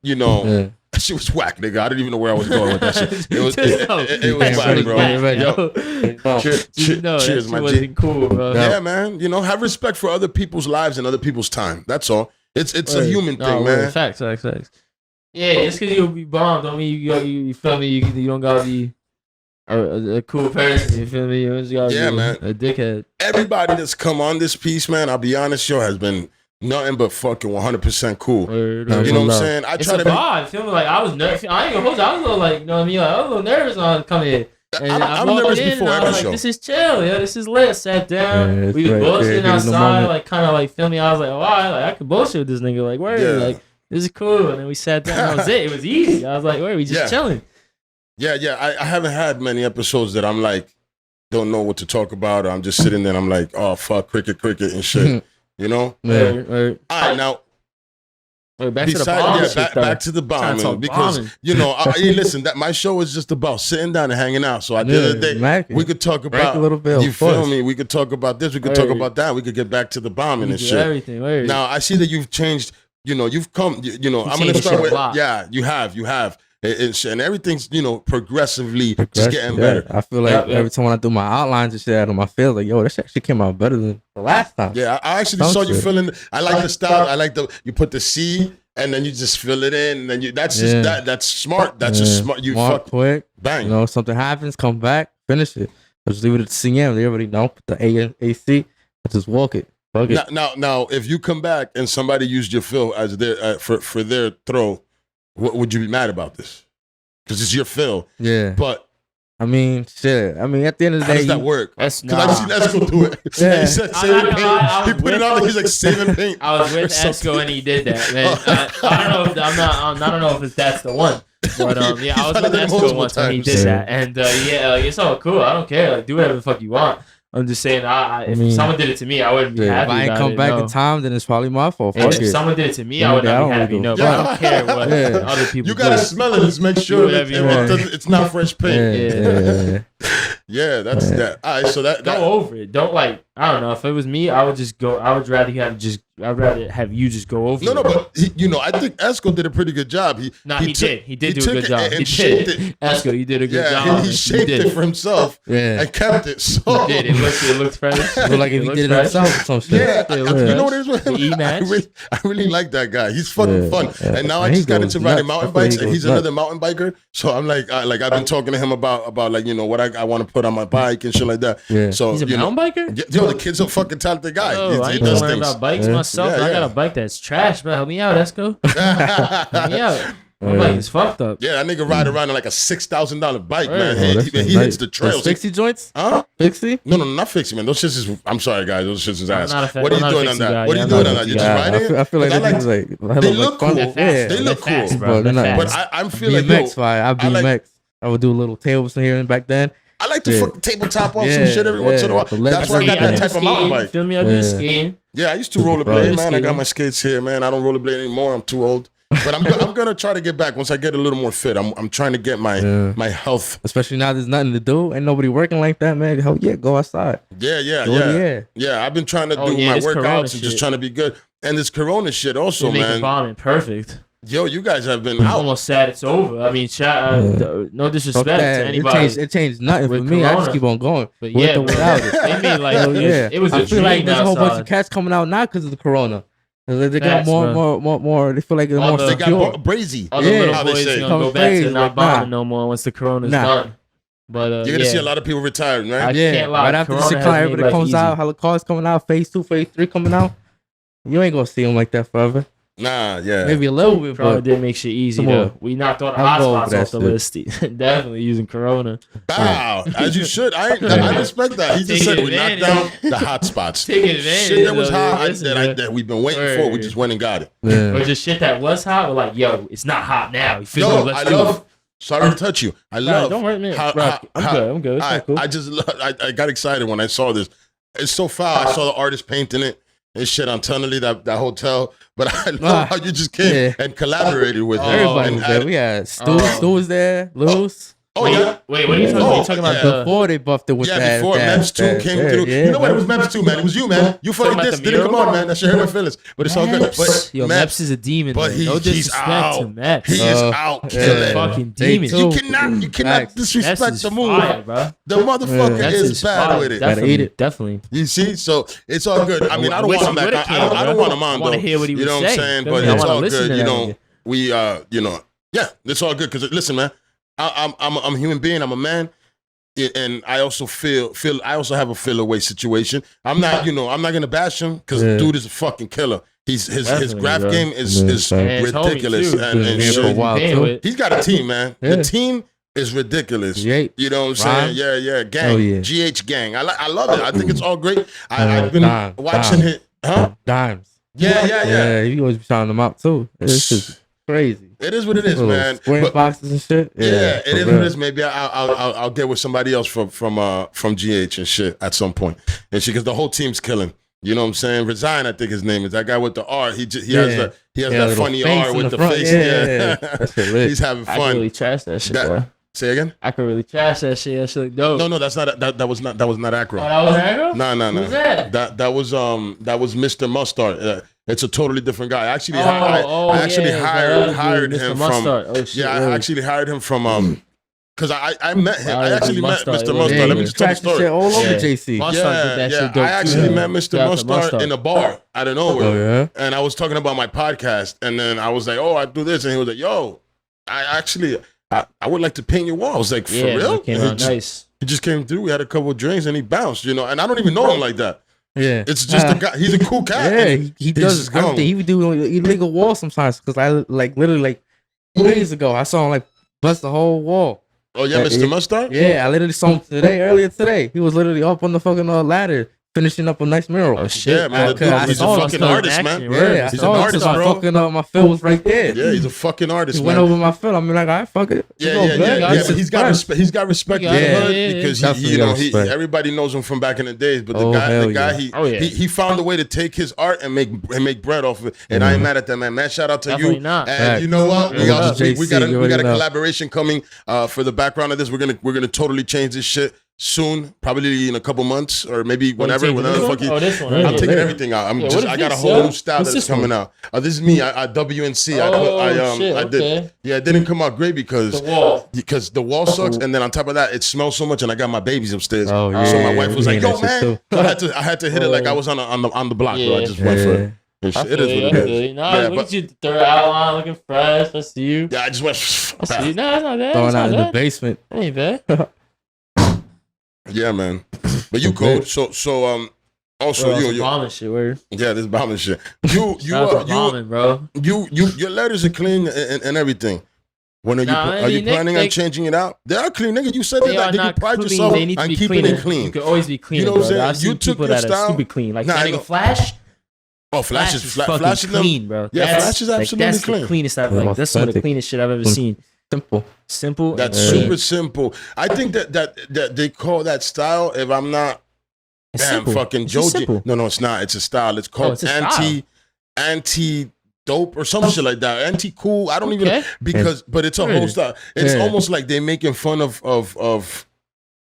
You know, Yeah. that shit was whack, nigga. I didn't even know where I was going with that shit. It was whack, bro. No. Cheers, my G. wasn't cool, bro. Yeah, man. You know, have respect for other people's lives and other people's time. That's all. It's a human thing, man. Facts. Yeah, just because you'll be bombed don't mean you feel me. You don't gotta be a cool person. You feel me? You just gotta Yeah, be man. a dickhead. Everybody that's come on this piece, man, I'll be honest, yo, has been nothing but fucking 100% cool. Word, No, word. You know what I'm love. saying? I It's try a to be. vibe. Feel me? Like I was nervous. I ain't gonna hold you. I was a little like, you know what I mean? Like, I was a little nervous on coming here. And I'm walked nervous in before and I was every like, show. this is chill. Yeah, this is lit. Sat down. Yeah, it's we was right there, bullshitting getting the outside. moment. Like kind of like feel me. I was like, oh, I could bullshit with this nigga. Like, word. Yeah. Like this is cool. And then we sat down. That was it. It was easy. I was like, word. We just Yeah. chilling. Yeah. I haven't had many episodes that I'm like, don't know what to talk about. Or I'm just sitting there and I'm like, oh, fuck, cricket and shit. You know? Yeah. Word. All right, now, Word, back to the besides, bomb. yeah, back to the Trying to bombing. talk Because, bombing. you know, hey, listen, that my show is just about sitting down and hanging out. So at the end of the day, Mac, we could talk break about, a little bit, you of feel course. me? We could talk about this. We could talk Word. about that. We could get back to the bombing and Do shit. everything. Word. Now, I see that you've changed, you know, you've come, you know, I'm going to changed start shit a with, lot. yeah, you have. And everything's, you know, progressively just getting Yeah, better. I feel like Yeah. every time when I do my outlines and shit out of my field, like, yo, that shit actually came out better than the last time. Yeah, I actually Sounds saw you good. filling. I like the style. I like you put the C and then you just fill it in. And then that's just Yeah. that's smart. That's just smart. You Mark fuck quick. bang. You know, something happens, come back, finish it. Just leave it at CM. They already know. Put the AC. Just walk it. Fuck it. Now, if you come back and somebody used your fill as their for their throw, what would you be mad about this? Because it's your fill. Yeah. But I mean, shit. I mean, at the end of the how day, does that work? That's Because I've seen Esco do it. Yeah. He said I'm saving not gonna lie, I paint. He was put it with on. He's like saving paint. I was with or something. Esco and he did that, man. I don't know if I don't know if that's the one. But yeah, I was He's with done it Esco multiple once and he times. did that, and yeah, like, it's all cool. I don't care. Like, do whatever the fuck you want. I'm just saying, if mean, someone did it to me, I wouldn't be yeah, happy. if I ain't about come it, back no. in time, then it's probably my fault. And Fuck if it. someone did it to me, Yeah, I would I not don't be happy. give No, a but I fuck. don't care what Yeah. other people You gotta do. smell it and make sure whatever you it's not fresh paint. Yeah. Yeah, that's that. All right, so that Go over it. Don't like. I don't know. If it was me, I would just go. I would rather I'd rather have you just go over. no, it. but I think Esco did a pretty good job. He He did do took a good it job. and He shaped did. it. Esco, you did a good Yeah, job. he shaped did. it for himself Yeah. and kept it. So He did. It looks fresh. Feel like if he looks did it fresh. himself or some shit. yeah, It you looks know fresh. what it is with him? The E-match. I really like that guy. He's fucking Yeah, fun. yeah. And now I And he just got goes into riding nuts. mountain I feel he bikes, and goes he's nuts. another mountain biker. So I'm like I've been talking to him about like what I want to put on my bike and shit like that. Yeah. So He's a mountain biker. Yo, yo, the kid's a fucking talented guy. Oh, I he ain't does learn things. about bikes myself. Yeah, I got yeah. a bike that's trash, bro. Help me out, Esco. Help me out. My bike is fucked up. Yeah, that nigga ride around on like a $6,000 bike, Right. man. Oh, He hits the trails. Fixie joints? Huh? Fixie? No, not fixing, man. Those shits is. I'm sorry, guys. Those shits is ass. not a fa- What are I'm you not a doing on fixie that? guy. What are Yeah, you I'm doing not on a that? You fixie just guy. riding it? I feel like Cause I these like they look cool. Yeah, They look fast, cool. bro. Bro, they're They're not- fast. But I'm feeling BMX, like, yo, fire. I BMX. like- I would do little tables in here and back then. I like to Yeah. fucking tabletop off some Yeah, shit every once in a yeah. while. The legs That's why I got are that good. type of mountain bike. Feel me? I do Yeah. skating. Yeah, I used to rollerblade, Right. man. I got my skates here, man. I don't rollerblade anymore. I'm too old. But I'm gonna try to get back once I get a little more fit. I'm trying to get my my health. Especially now there's nothing to do. Ain't nobody working like that, man. Hell yeah, go outside. Yeah. I've been trying to Oh, do yeah, my this Corona workouts and just shit. trying to be good. And this Corona shit also, They make man. bombing perfect. Yo, you guys have been I'm out. almost sad it's over. I mean, no Fuck disrespect that. to anybody. It changed nothing for with me. I just Corona. keep on going. But With yeah, or without it. they made like Hell yeah. it was I a feel like dream there's a whole bunch of outside. cats coming out now because of the Corona. They got Facts, bro. more. They feel like they're All more the- They secure. got brazy. All the Yeah. little How they boys say. gonna Come go back crazy, to not like, bombing nah. no more once the Corona's Nah. done. But You're gonna yeah. see a lot of people retiring, I right? Yeah, can't lie. right after the Corona shit has come, made everybody life comes easy. out. How the cars coming out, phase 2, phase 3 coming out. You ain't gonna see them like that forever. Nah, yeah. Maybe a little bit, Corona but did make shit easy Come though. on. We knocked all the I'm going hotspots for that off the list. Definitely using Corona. Bow, as you should. I respect that. He just said we knocked down the hot spots. Taking advantage. Shit that was of hot it. Listen, that we've been waiting for. We just went and got it. yeah. Or just shit that was hot. We're like, yo, it's not hot now. You feel me? Yo, Let's I do love. it. Sorry to touch you. I Nah, love. don't hurt me. how- Bro, how- I'm good. It's not cool. I just I got excited when I saw this. It's so foul. I saw the artist painting it and shit on Tunnelly, that hotel. But I love how you just came and collaborated with him. Everybody And was there. added- We had Stu was there, Luz. Oh yeah. Wait, what are you talking Oh, about? You talking about yeah. the Before they buffed it with Yeah, that. before that, Mems 2 that, came yeah, through. Yeah, You know what? It was Mems 2, man. It was you, man. You fucking about dissed. the Didn't come mural? on, man. That shit hurt my feelings. But it's all good. But Yo, Meps is a demon. but man. No he's disrespect out. to Meps. He is out yeah. killing. Fucking They demon. too. You cannot Facts. disrespect Meps is the move. fire, bro. The motherfucker Yeah. Meps is bad fire. with it. Gotta Definitely, eat it. Definitely. You see, so it's all good. I mean, I don't wish want him he back. would've I came, don't bro. want him on I wanna though. hear what he You would know what I'm say. saying? Feel But me? I it's wanna all listen good. to You that know, nigga. we yeah, it's all good. Because listen, man, I'm a human being. I'm a man. And I also feel I also have a feel away situation. I'm not gonna bash him because Yeah. dude is a fucking killer. His Definitely, graph bro. game is Yeah, is facts. And his homie, ridiculous too. and Yeah, for a shit. while, Paying too. with- He's got a team, man. Yeah. The team is ridiculous. G8. You know what I'm saying? Rhyme? Yeah, gang. Oh, yeah. GH gang. I love it. I think it's all great. I've been Dime, watching dime. it. Huh? Dimes. Yeah. He always be shouting them out too. It's just crazy. It is what it is, Little man. square But- boxes and shit. Yeah, it for is real. what it is. Maybe I'll get with somebody else from GH and shit at some point. And shit, because the whole team's killing. You know what I'm saying? Resign, I think his name is. That guy with the R. He has Yeah, that little funny face R in with the the front. face. Yeah. That shit lit. He's having I can really fun. trash that shit, That- bro. Say again? I could really trash that shit. That shit look dope. No, that's not that was not Acro. Oh, that was Agro? No. Who's that? That was Mr. Mustard. It's a totally different guy. Actually, Oh, I actually yeah, hired Mr. him Mustard. from. Oh, shit, Yeah, I really? actually hired him from because I met him. Wow, I actually met Mustard, Mr. yeah, Mustard. Yeah, Let me he just tell the crashed the story. shit all over Yeah. JC. Mustard did that shit dope I actually too. met Mr. Shout out to Mustard Mustard. in a bar out of nowhere. Oh yeah. And I was talking about my podcast, and then I was like, "Oh, I do this," and he was like, "Yo, I would like to paint your wall." I was like, "For Yeah, real?" it came And out nice. he just came through. We had a couple of drinks, and he bounced, and I don't even know him like that. Yeah. It's just a guy. He's a cool cat. Yeah, and he he's does just gone. everything. He would do illegal walls sometimes because I literally 2 days ago I saw him bust the whole wall. Oh yeah, Mr. Yeah. Mustard. Yeah, I literally saw him earlier today. He was literally up on the fucking ladder finishing up a nice mural. Oh shit. Yeah, man. I the dude, he's a saw him fucking still in artist, man. action, Yeah, word. I He's saw an him artist, 'cause bro. my fucking my fill was right there. Yeah, he's a fucking artist, He man. went over my fill. I'm like, all right, fuck it. Yeah, Let's go, yeah, man. yeah. Let's But he's got express. respect. He's got respect He in got the it, hood yeah, because Definitely he got respect. everybody knows him from back in the days. But Oh, the hell guy, yeah. Oh, yeah. he found a way to take his art and make bread off of it. And I ain't mad at that, man. Man, shout out to Definitely you. not. And Facts. you know what? We Yeah. got JC, you we got a already know. collaboration coming for the background of this. We're gonna totally change this shit soon, probably in a couple months or maybe whenever. Take Whenever this the one? fuck you. Oh, this one. I'm I'm right? taking Yeah. everything out. Yeah, what is I got a this, whole yo? new style What's that's this one? coming out. This is me. I WNC. Oh, shit, I did. okay. Yeah, it didn't come out great because The wall. sucks, and then on top of that, it smells so much, and I got my babies upstairs. Oh, yeah, So my yeah, wife was yeah, like, that "Yo, shit man," too. so I had to hit it like I was on the block, bro. I Yeah. just went for it. Yeah. And I shit, it feel is you, what I it feel is. you. Nah, Yeah, look but- at you, third outline looking fresh. I see you. Yeah, I just went. I see you. Nah, it's not bad. Throwing It's out not in the bad. basement. That ain't bad. Yeah, man. But you cool. So Also, you bombing shit, word. Yeah, this bombing shit. You bombing, bro. Your letters are clean and everything. When are you planning on changing it out? They are clean, nigga. You said that you pride yourself on keeping it clean. You can always be clean. You know what I'm saying? You took your style. Super clean. Like that nigga Flash. Oh, Flash is clean, bro. Yeah, Flash is absolutely that's clean. The cleanest I've like. That's some of the cleanest shit I've ever seen. Simple. That's super simple. I think that they call that style. If I'm not, fucking Joji. No, it's not. It's a style. It's called anti dope or some shit like that. Anti cool. I don't even know but it's a whole style. It's almost like they're making fun of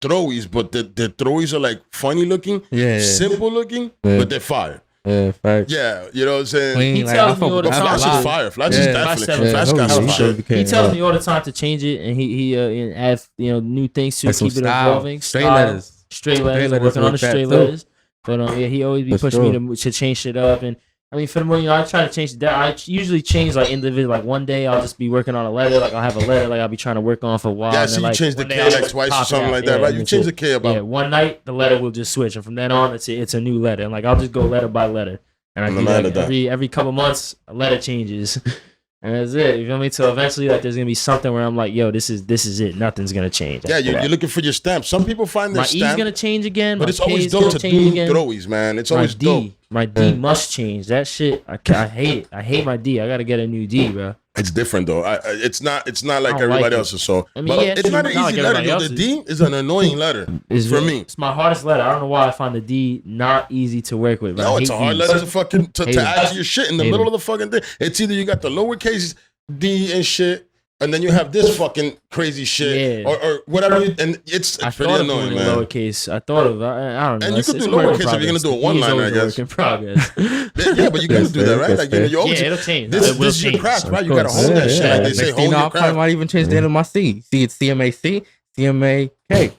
throwies, but the throwies are like funny looking, simple looking, but they're fire. Yeah, facts. Yeah, you know what I'm saying? Clean, he tells me all the time. Flash is fire. Flash is definitely. Flash got some shit. He tells me all the time to change it, and he adds new things to keep it evolving. Straight letters. Working on the straight letters. But he always be pushing me to change shit up. And I mean, for the most, I try to change that. I usually change like individual. Like one day I'll just be working on a letter. Like I'll have a letter like I'll be trying to work on for a while. Yeah, so you change the K like twice or something like that, right? You change the K about. Yeah, one night the letter will just switch, and from then on it's a new letter. And like I'll just go letter by letter. And I do that every couple months, a letter changes, and that's it. You feel me? So eventually, like, there's gonna be something where I'm like, yo, this is it. Nothing's gonna change. Yeah, you're looking for your stamp. Some people find their stamp. My E's gonna change again, but it's always dope to do throwies, man. It's always dope. My D must change. That shit, I hate it. I hate my D. I gotta get a new D, bro. It's different though. It's not like everybody else's. So, I mean, it's not an easy letter. Though. The D is an annoying letter for me. It's my hardest letter. I don't know why I find the D not easy to work with. No, it's a hard letter to add to your shit in the middle of the fucking thing. It's either you got the lowercase D and shit, and then you have this fucking crazy shit, or whatever. And it's pretty annoying, man. Lowercase. I thought of. I don't know. And you could do lowercase if you're gonna do a one-liner, I guess. In progress. Yeah, but you gotta do that, right? Like you always. Yeah, it'll change. This is your craft, right? You gotta hold that shit. Like they say, hold your craft. I might even change the end of my C. See, it's CMAC, CMAK.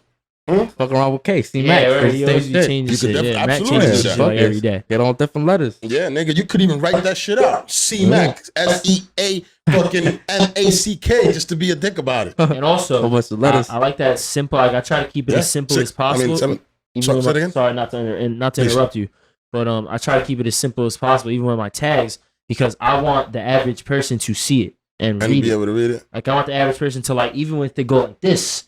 Fuck around with K, C Mac. Yeah, he always changes shit. Yeah, Mac changes shit like every day. Get on different letters. Yeah, nigga, you could even write that shit out. C Mac, SEA, fucking MACK, just to be a dick about it. And also, I like that simple. Like I try to keep it as simple as possible. Sorry, not to interrupt you, but I try to keep it as simple as possible, even with my tags, because I want the average person to see it and read be able to read it. Like I want the average person to like, even if they go like this,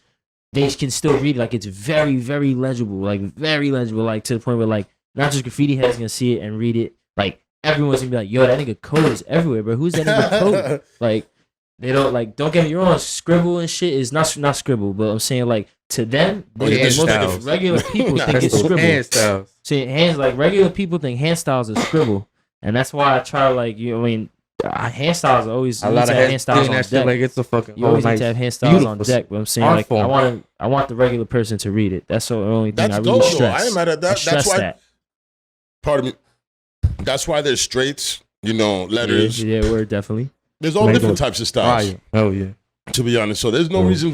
they can still read it. Like it's very, very legible. Like very legible. Like to the point where like not just graffiti heads gonna see it and read it. Like everyone's gonna be like, yo, that nigga Code is everywhere, bro. Who's that nigga Code? Like they don't get me wrong. Scribble and shit is not scribble, but I'm saying like to them, most regular people think it's scribble. Hand styles. See, regular people think hand styles is scribble, and that's why I try hand styles are always a lot of hand styles on deck. Like it's a fucking you always need to have hand styles on deck. But I'm saying like I want the regular person to read it. That's the only thing I really stress. I ain't mad at that. That's why. Pardon me. That's why there's straights. Letters. Yeah, word definitely. There's all different types of styles. Oh yeah. To be honest, so there's no reason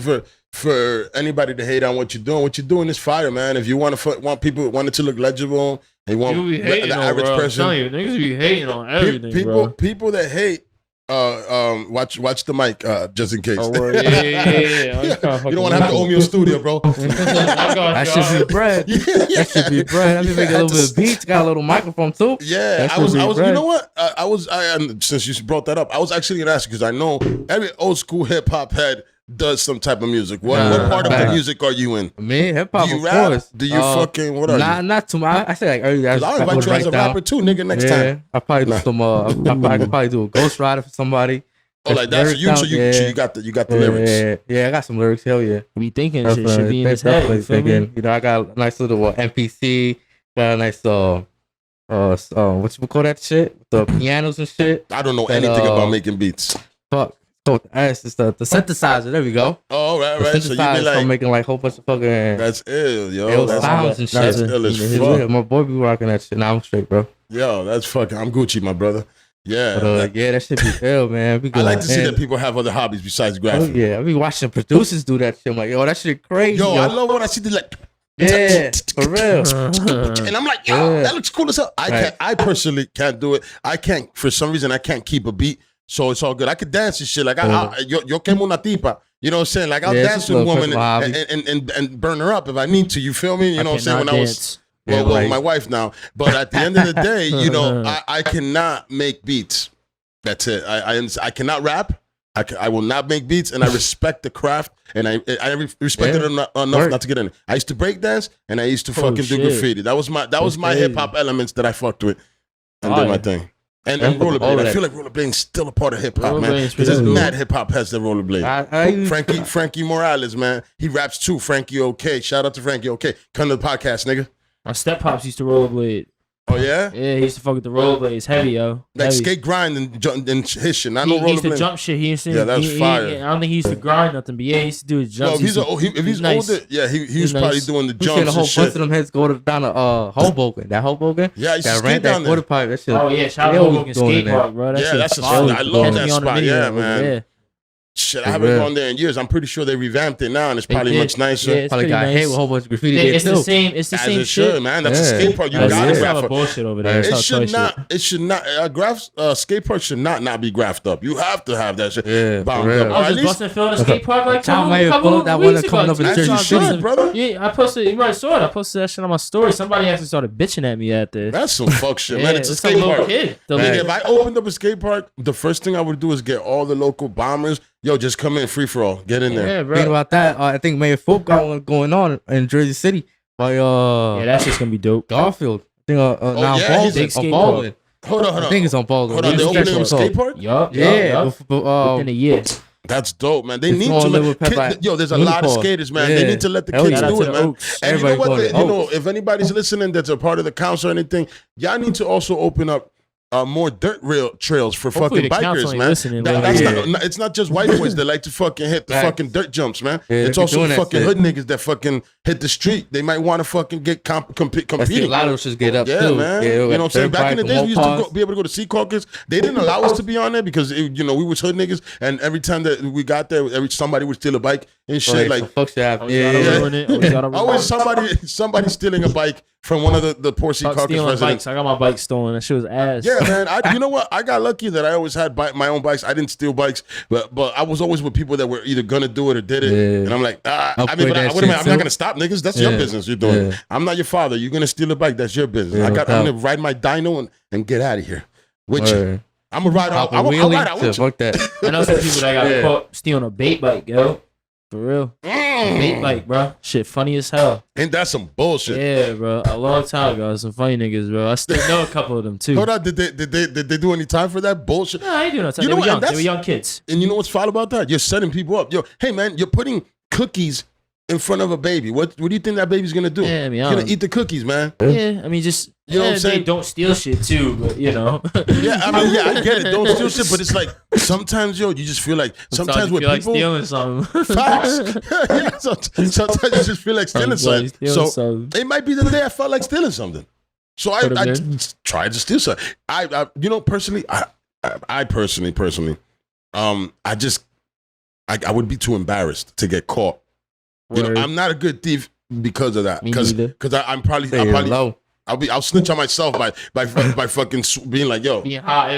for anybody to hate on what you're doing. What you're doing is fire, man. If you want it to look legible, and you want the average person. I'm telling you, niggas be hating on everything, bro. People that hate, watch the mic, just in case. Oh, yeah. You don't want to have to own me a studio, bro. That should be bread. That should be bread. I mean, make a little bit of beats. Got a little microphone too. Yeah, I was. You know what? Since you brought that up, I was actually gonna ask you because I know every old school hip hop head does some type of music. What part of the music are you in? Me, hip hop. Do you of rap? Course. Do you fucking what are you? Not too much. I say like earlier. I'll invite you as a rapper too, nigga. Next time. I probably do some. I could probably do a Ghost Rider for somebody. Oh, like that's you. So you got the lyrics. Yeah, I got some lyrics. Hell yeah. We thinking shit should be in his head. I got a nice little MPC. Got a nice what you call that shit? The pianos and shit. I don't know anything about making beats. Fuck. So it's the synthesizer. There we go. Oh, right. So you be like making like a whole bunch of fucking. That's ill, yo. That's sounds and shit. That's ill as fuck. My boy be rocking that shit. Now I'm straight, bro. Yo, that's fucking. I'm Gucci, my brother. Yeah, that shit be ill, man. I like to see that people have other hobbies besides graffiti. Oh, yeah, I be watching producers do that shit. I'm like, yo, that shit crazy. Yo, I love when I see the like. Yeah, for real. And I'm like, yo, that looks cool as hell. I personally can't do it. I can't, for some reason, I can't keep a beat. So it's all good. I could dance and shit. Like, yo quemo una tipa. You know what I'm saying? Like, I'll dance with a woman and burn her up if I need to. You feel me? You know what I'm saying? Well, my wife now. But at the end of the day, you know, I cannot make beats. That's it. I cannot rap. I will not make beats, and I respect the craft, and I respect it enough not to get in it. I used to break dance, and I used to fucking do graffiti. That was my hip hop elements that I fucked with and did my thing. And rollerblade. I feel like rollerblading's still a part of hip hop, man. Because there's mad hip hop has the rollerblade. Frankie Morales, man. He raps too. Frankie OK. Shout out to Frankie OK. Come to the podcast, nigga. My step pops used to rollerblade. Oh yeah? Yeah, he used to fuck with the rollerblades. Heavy, yo. Like skate grind and his shit. Not no rollerblade. He used to jump shit. He used to, that's fire. I don't think he used to grind nothing, but yeah, he used to do his jumps. Well, if he's nice. Older, yeah, he was probably doing the jumps and a whole shit. bunch of them heads go down to Hoboken. That Hoboken? Yeah, I used to that skate ran down that quarter pipe. That shit. Oh yeah, shout out Hoboken skate park, bro. That's a spot. I love that spot. Yeah, man. Yeah. Shit, I haven't gone there in years. I'm pretty sure they revamped it now, and it's probably much nicer. Yeah, probably got hit with a whole bunch of graffiti. It's the same. It's the same shit, man. That's a skate park. You got to graph up. Bullshit over there. It should not. It should not. Skate park should not be graphed up. You have to have that shit. Yeah, bound up. I was just busting film in a skate park like Tom may have pulled that one that coming up in Jersey City, brother. Yeah, I posted. You might saw it. I posted that shit on my story. Somebody actually started bitching at me at this. That's some fuck shit, man. It's a skate park. If I opened up a skate park, the first thing I would do is get all the local bombers. Yo, just come in free for all. Get in there. Yeah, bro. Think about that. I think Mayor Folk got one going on in Jersey City by that's just gonna be dope. Garfield. I think now Baldwin. Hold on. I think it's on Baldwin. Hold on, they opening a skate park? Yup. Yeah. Within a year. That's dope, man. They need to yo, there's a lot of skaters, man. They need to let the kids do it, man. And you know what? You know, if anybody's listening that's a part of the council or anything, y'all need to also open up more dirt rail trails for fucking bikers, man. It's not just white boys that like to fucking hit the fucking dirt jumps, man. It's also fucking hood niggas that fucking hit the street. They might want to fucking get competing. A lot of us just get up too. Man. You know what I'm saying? Back in the days, we used to be able to go to Sea Caucus. They didn't allow us to be on there because we was hood niggas, and every time that we got there, somebody would steal a bike and shit. Like fuck shit. Always somebody stealing a bike from one of the poor Sea Caucus residents. I got my bike stolen. That shit was ass. Yeah, man. You know what? I got lucky that I always had my own bikes. I didn't steal bikes, but I was always with people that were either gonna do it or did it. Yeah. And I'm like, I'm not gonna stop, niggas. That's your business. You're doing. Yeah. I'm not your father. You're gonna steal a bike. That's your business. I'm gonna ride my dyno and get out of here with you. I'm gonna ride out. I'll ride out with you. Fuck that. I know some people that got caught stealing a bait bike, yo. For real. Bait bike, bro. Shit funny as hell. Ain't that some bullshit? Yeah, bro. A long time ago. Some funny niggas, bro. I still know a couple of them too. Hold on, did they do any time for that bullshit? No, I ain't doing no time. They were young kids. And you know what's foul about that? You're setting people up. Yo, hey man, you're putting cookies in front of a baby. What do you think that baby's gonna do? Yeah, I mean, gonna eat the cookies, man. Yeah, I mean, just you know what I'm saying? They don't steal shit too, but you know. Yeah, I mean, I get it. Don't steal shit, but it's like sometimes, yo, you just feel like sometimes with people like stealing something. Facts. Yeah, sometimes you just feel like stealing something. So it might be the day I felt like stealing something. So I tried to steal something. I personally, I personally, I would be too embarrassed to get caught. You know, I'm not a good thief because of that. Because I'll snitch on myself by fucking being like, yo, being hot.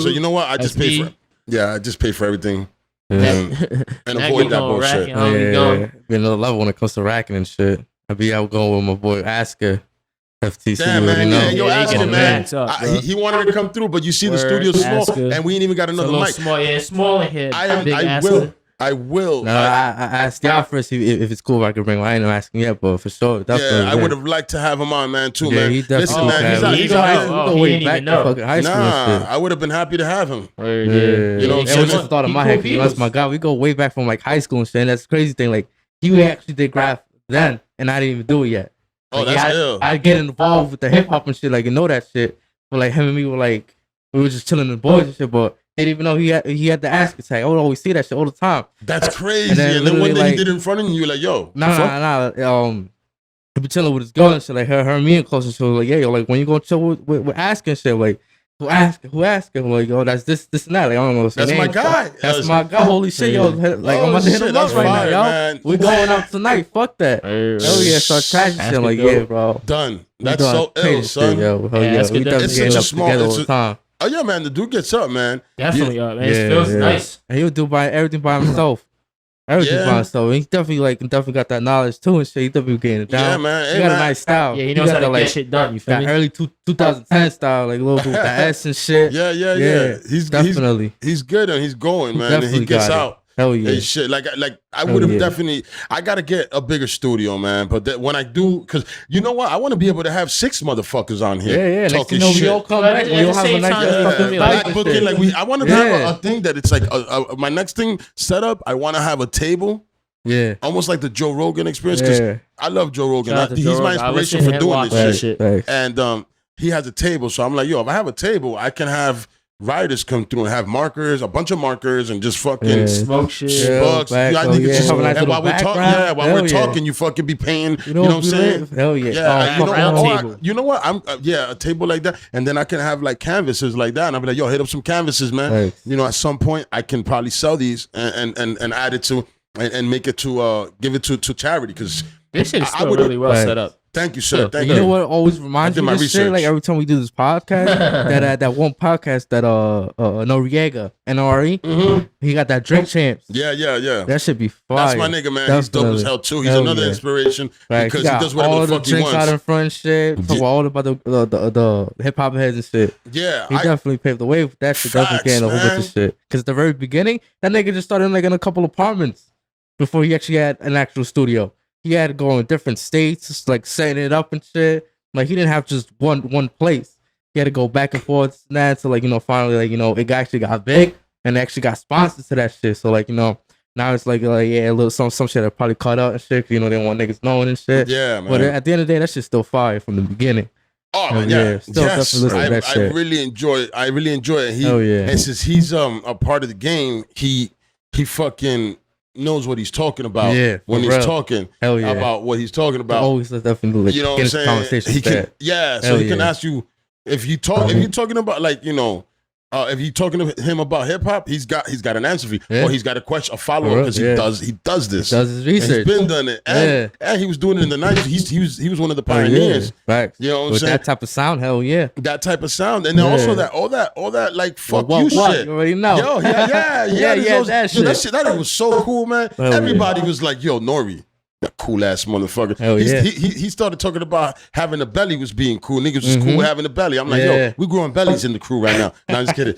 So you know what? I just pay for it. Yeah, I just pay for everything and avoid that bullshit. Be another level when it comes to racking and shit. I be out going with my boy Asker. FTC, damn, man, yo, Asker, man. He wanted to come through, but you see the studio's small, and we ain't even got another mic. Small in here. I will. No, I asked y'all first if it's cool if I could bring him. I ain't asking yet, but for sure. I would have liked to have him on, man, too, man. Listen, man, he's way back to fucking high school. Nah, I would have been happy to have him. You know what I'm saying? That's the thought of my head. That's my guy. We go way back from like high school and shit. And that's the crazy thing. Like, he actually did graph then, and I didn't even do it yet. Oh, that's ill. I get involved with the hip hop and shit, like, you know that shit. But like him and me were like, we were just chilling the boys and shit, but they didn't even know he had the ask attack. Oh, we see that shit all the time. That's crazy. And then one day he did it in front of you, you were like, yo. Nah. He be chilling with his girl and shit, like her and me and close and shit. Like, yeah, yo, like when you gonna chill with asking shit, like who asking? Like, yo, that's this and that. Like, I don't know. That's my guy. That's my guy. Holy shit, yo. Like, I'm about to hit him up right now, yo. Man. We going out tonight. Fuck that. Hell yeah, start trashing shit. Like, yeah, bro. Done. That's so ill, son. It's such a small all the time. Oh yeah, man, the dude gets up, man. Definitely up, man. It feels nice. And he'll do everything by himself. Everything's Yeah. by himself. He definitely got that knowledge too and shit. He definitely getting it down. Yeah, man. He Hey, got man. a nice style. Yeah, he knows how got to that, get shit done. You feel that me? early 2010 style, like a little bit with the S and shit. Yeah. He's definitely. He's good and he's going, man. And he Definitely gets got it. out. Hell yeah. Hey, shit, like I would have yeah. definitely. I gotta get a bigger studio, man. But when I do, because you know what, I want to be able to have 6 motherfuckers on here. Yeah. Next talking thing you know, shit. we all come But back. at We all the have a same nice time, fucking Like vibe. booking, like I want to Yeah. have a thing that it's like my next thing set up. I want to have a table, Yeah. almost like the Joe Rogan experience. Because Yeah. I love Joe Rogan. Shout out to He's Joe my Rogan. I inspiration listen for and doing watch this that shit. shit. And he has a table, so I'm like, yo, if I have a table, I can have writers come through and have markers, a bunch of markers, and just fucking Yeah. Smoke shit. Yeah. bucks. back, I oh, think it's yeah, just, have a nice and little while we're talking, background. while Hell we're yeah. talking, you fucking be paying. You know what I'm saying? Hell yeah. Yeah, Oh, fuck round no. table. you know what? I'm a table like that, and then I can have like canvases like that, and I'll be like, yo, hit up some canvases, man. Right. You know, at some point, I can probably sell these and add it to and make it to give it to charity because. This shit is I still would've- really well Right. set up. Thank you, sir. Thank You know what always reminds I did me my of this shit? research. Like every time we do this podcast, that one podcast that Noriega, N-O-R-E, he got that drink champs. Yeah. That should be fire. That's my nigga, man. He's dope as Definitely. hell too. He's Hell another yeah. inspiration Right. because he got he does whatever all the the fuck he drinks out wants. in front and shit. Talk about all about the hip hop heads and shit. Yeah, He definitely paved the way with that shit. Definitely Facts, getting a whole bunch man. of shit. Because at the very beginning, that nigga just started like in a couple apartments before he actually had an actual studio. He had to go in different states, just like setting it up and shit. Like he didn't have just one place. He had to go back and forth and that. So like, finally, like, it actually got big and actually got sponsors to that shit. So like, now it's like yeah, a little some shit that probably cut out and shit. 'Cause, they don't want niggas knowing and shit. Yeah, man. But at the end of the day, that shit's still fire from the beginning. Oh man, yeah, yeah, still yes. definitely listen to that I shit. really enjoy it. Hell yeah. And since he's a part of the game, he fucking knows what he's talking about. Yeah, for when he's real. talking Hell yeah. about what he's talking about. Always definitely like, You know what get I'm into saying? conversation He with can, that. yeah. So Hell he can yeah. ask you if you're talking about like if you're talking to him about hip hop, he's got an answer for you, Yeah. or he's got a question, a follow up For real, because yeah. he does this. He does his And research. he's been doing it, and he was doing it in the 90s. He was one of the Oh, yeah. pioneers. Facts. You know what I'm With saying? that type of sound, hell yeah. That type of sound, and then Yeah. also all that like fuck What, you what? shit. You already know. Yo, yeah, Yeah, that that shit. That was so cool, man. Hell Everybody was like, "Yo, Nori, that cool ass motherfucker." Hell yeah. He started talking about having a belly was being cool. Niggas was cool having a belly. I'm like, Yeah. yo, we growing bellies in the crew right now. No, I'm just kidding.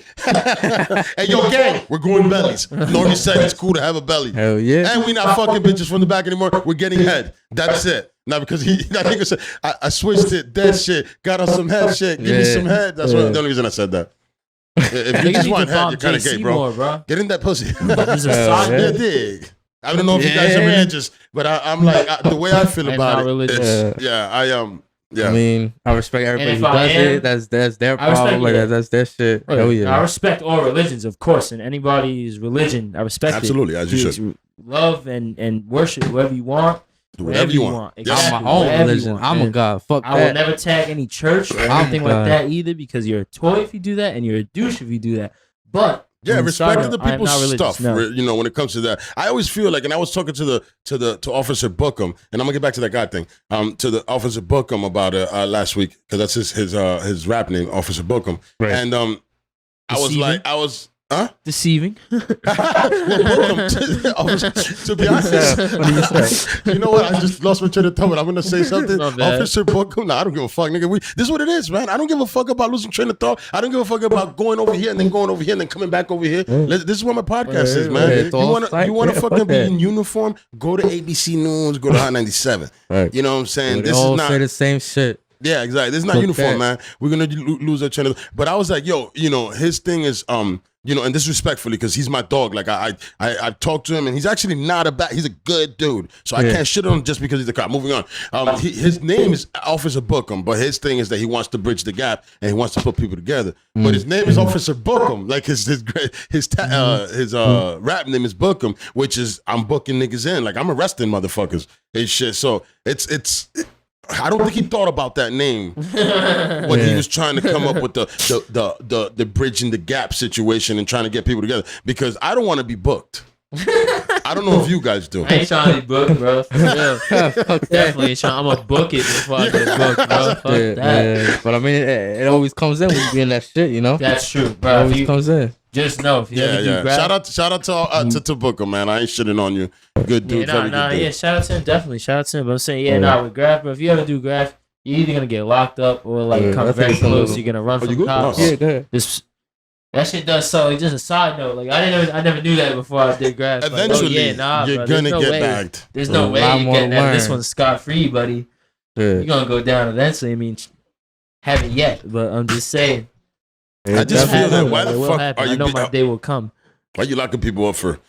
Hey, yo, gang, we're growing bellies. Nori said it's cool to have a belly. Hell yeah. And we not fucking bitches from the back anymore. We're getting head. That's it. Now because that nigga said I switched it, dead shit, got on some head shit, give me Yeah. some head. That's the only reason I said that. If you just want head, you're kind of gay, bro. Get in that pussy. He's a Hell sock. yeah. Yeah, dig. I don't know if you guys are Yeah. religious, but I'm like the way I feel I'm about not it. religious. It's, yeah, I Yeah. I mean, I respect everybody if who I does am, it. That's their I respect problem. Like it. that's their shit. Right. Hell I yeah. respect all religions, of course, and anybody's religion, I respect Absolutely, it. as you should. Love and worship whoever you want. Do whatever you want. I'm Exactly, my own whatever you religion. want. I'm a And god. Fuck I will that. never tag any church or I'm anything God. like that either because you're a toy if you do that and you're a douche if you do that. But Yeah, respect the I am not people's religious, stuff. no. You know, when it comes to that, I always feel like, and I was talking to Officer Bookham, and I'm gonna get back to that guy thing. To the Officer Bookham about last week because that's his rap name, Officer Bookham. Right. And I was Deceiving? like, huh? Deceiving. Well, Bookham, to be honest, you know what? I just lost my train of thought. But I'm gonna say something. Not bad. Officer Bookham, nah, I don't give a fuck, nigga. This is what it is, man. I don't give a fuck about losing train of thought. I don't give a fuck about going over here and then going over here and then coming back over here. This is what my podcast is, man. It's all You psych, wanna yeah, fucking fuck be that. in uniform? Go to ABC News. Go to Hot 97. Right. You know what I'm saying? They This all is not. say the same shit. Yeah, exactly. This is not Fuck uniform, that. man. We're gonna lose our channel. But I was like, yo, his thing is, and disrespectfully, because he's my dog. Like I talked to him, and he's actually not a bad. He's a good dude. So I Yeah. can't shit on him just because he's a cop. Moving on. His name is Officer Bookham, but his thing is that he wants to bridge the gap and he wants to put people together. But his name is Officer Bookham. Like his rap name is Bookham, which is I'm booking niggas in. Like I'm arresting motherfuckers and shit. So it's. I don't think he thought about that name when he was trying to come up with the bridging the gap situation and trying to get people together. Because I don't want to be booked. I don't know if you guys do. I ain't trying to be booked, bro. For real. Fuck that. Definitely ain't trying. I'm gonna book it before I get booked, bro. Fuck Yeah, that. yeah. But I mean, it always comes in when you be in that shit, you know? That's true, It bro. If always you, comes in. Just know if you ever do graph. Shout out to Booker, man. I ain't shitting on you. Good dude, very good dude. Yeah, shout out to him, definitely. Shout out to him. But I'm saying, with graph, bro, if you ever do graph, you're either gonna get locked up or like come very close. You're gonna run from cops. Yeah, go ahead. That shit does so. Like, just a side note, like I never knew that before I did graph. Eventually, you're bro, gonna get bagged. There's no way you're getting that. This one's scot free, buddy. You're gonna go down eventually. I mean, haven't yet, but I'm just saying. I just feel that. Why the fuck are you? I know my day will come. Why you locking people up for?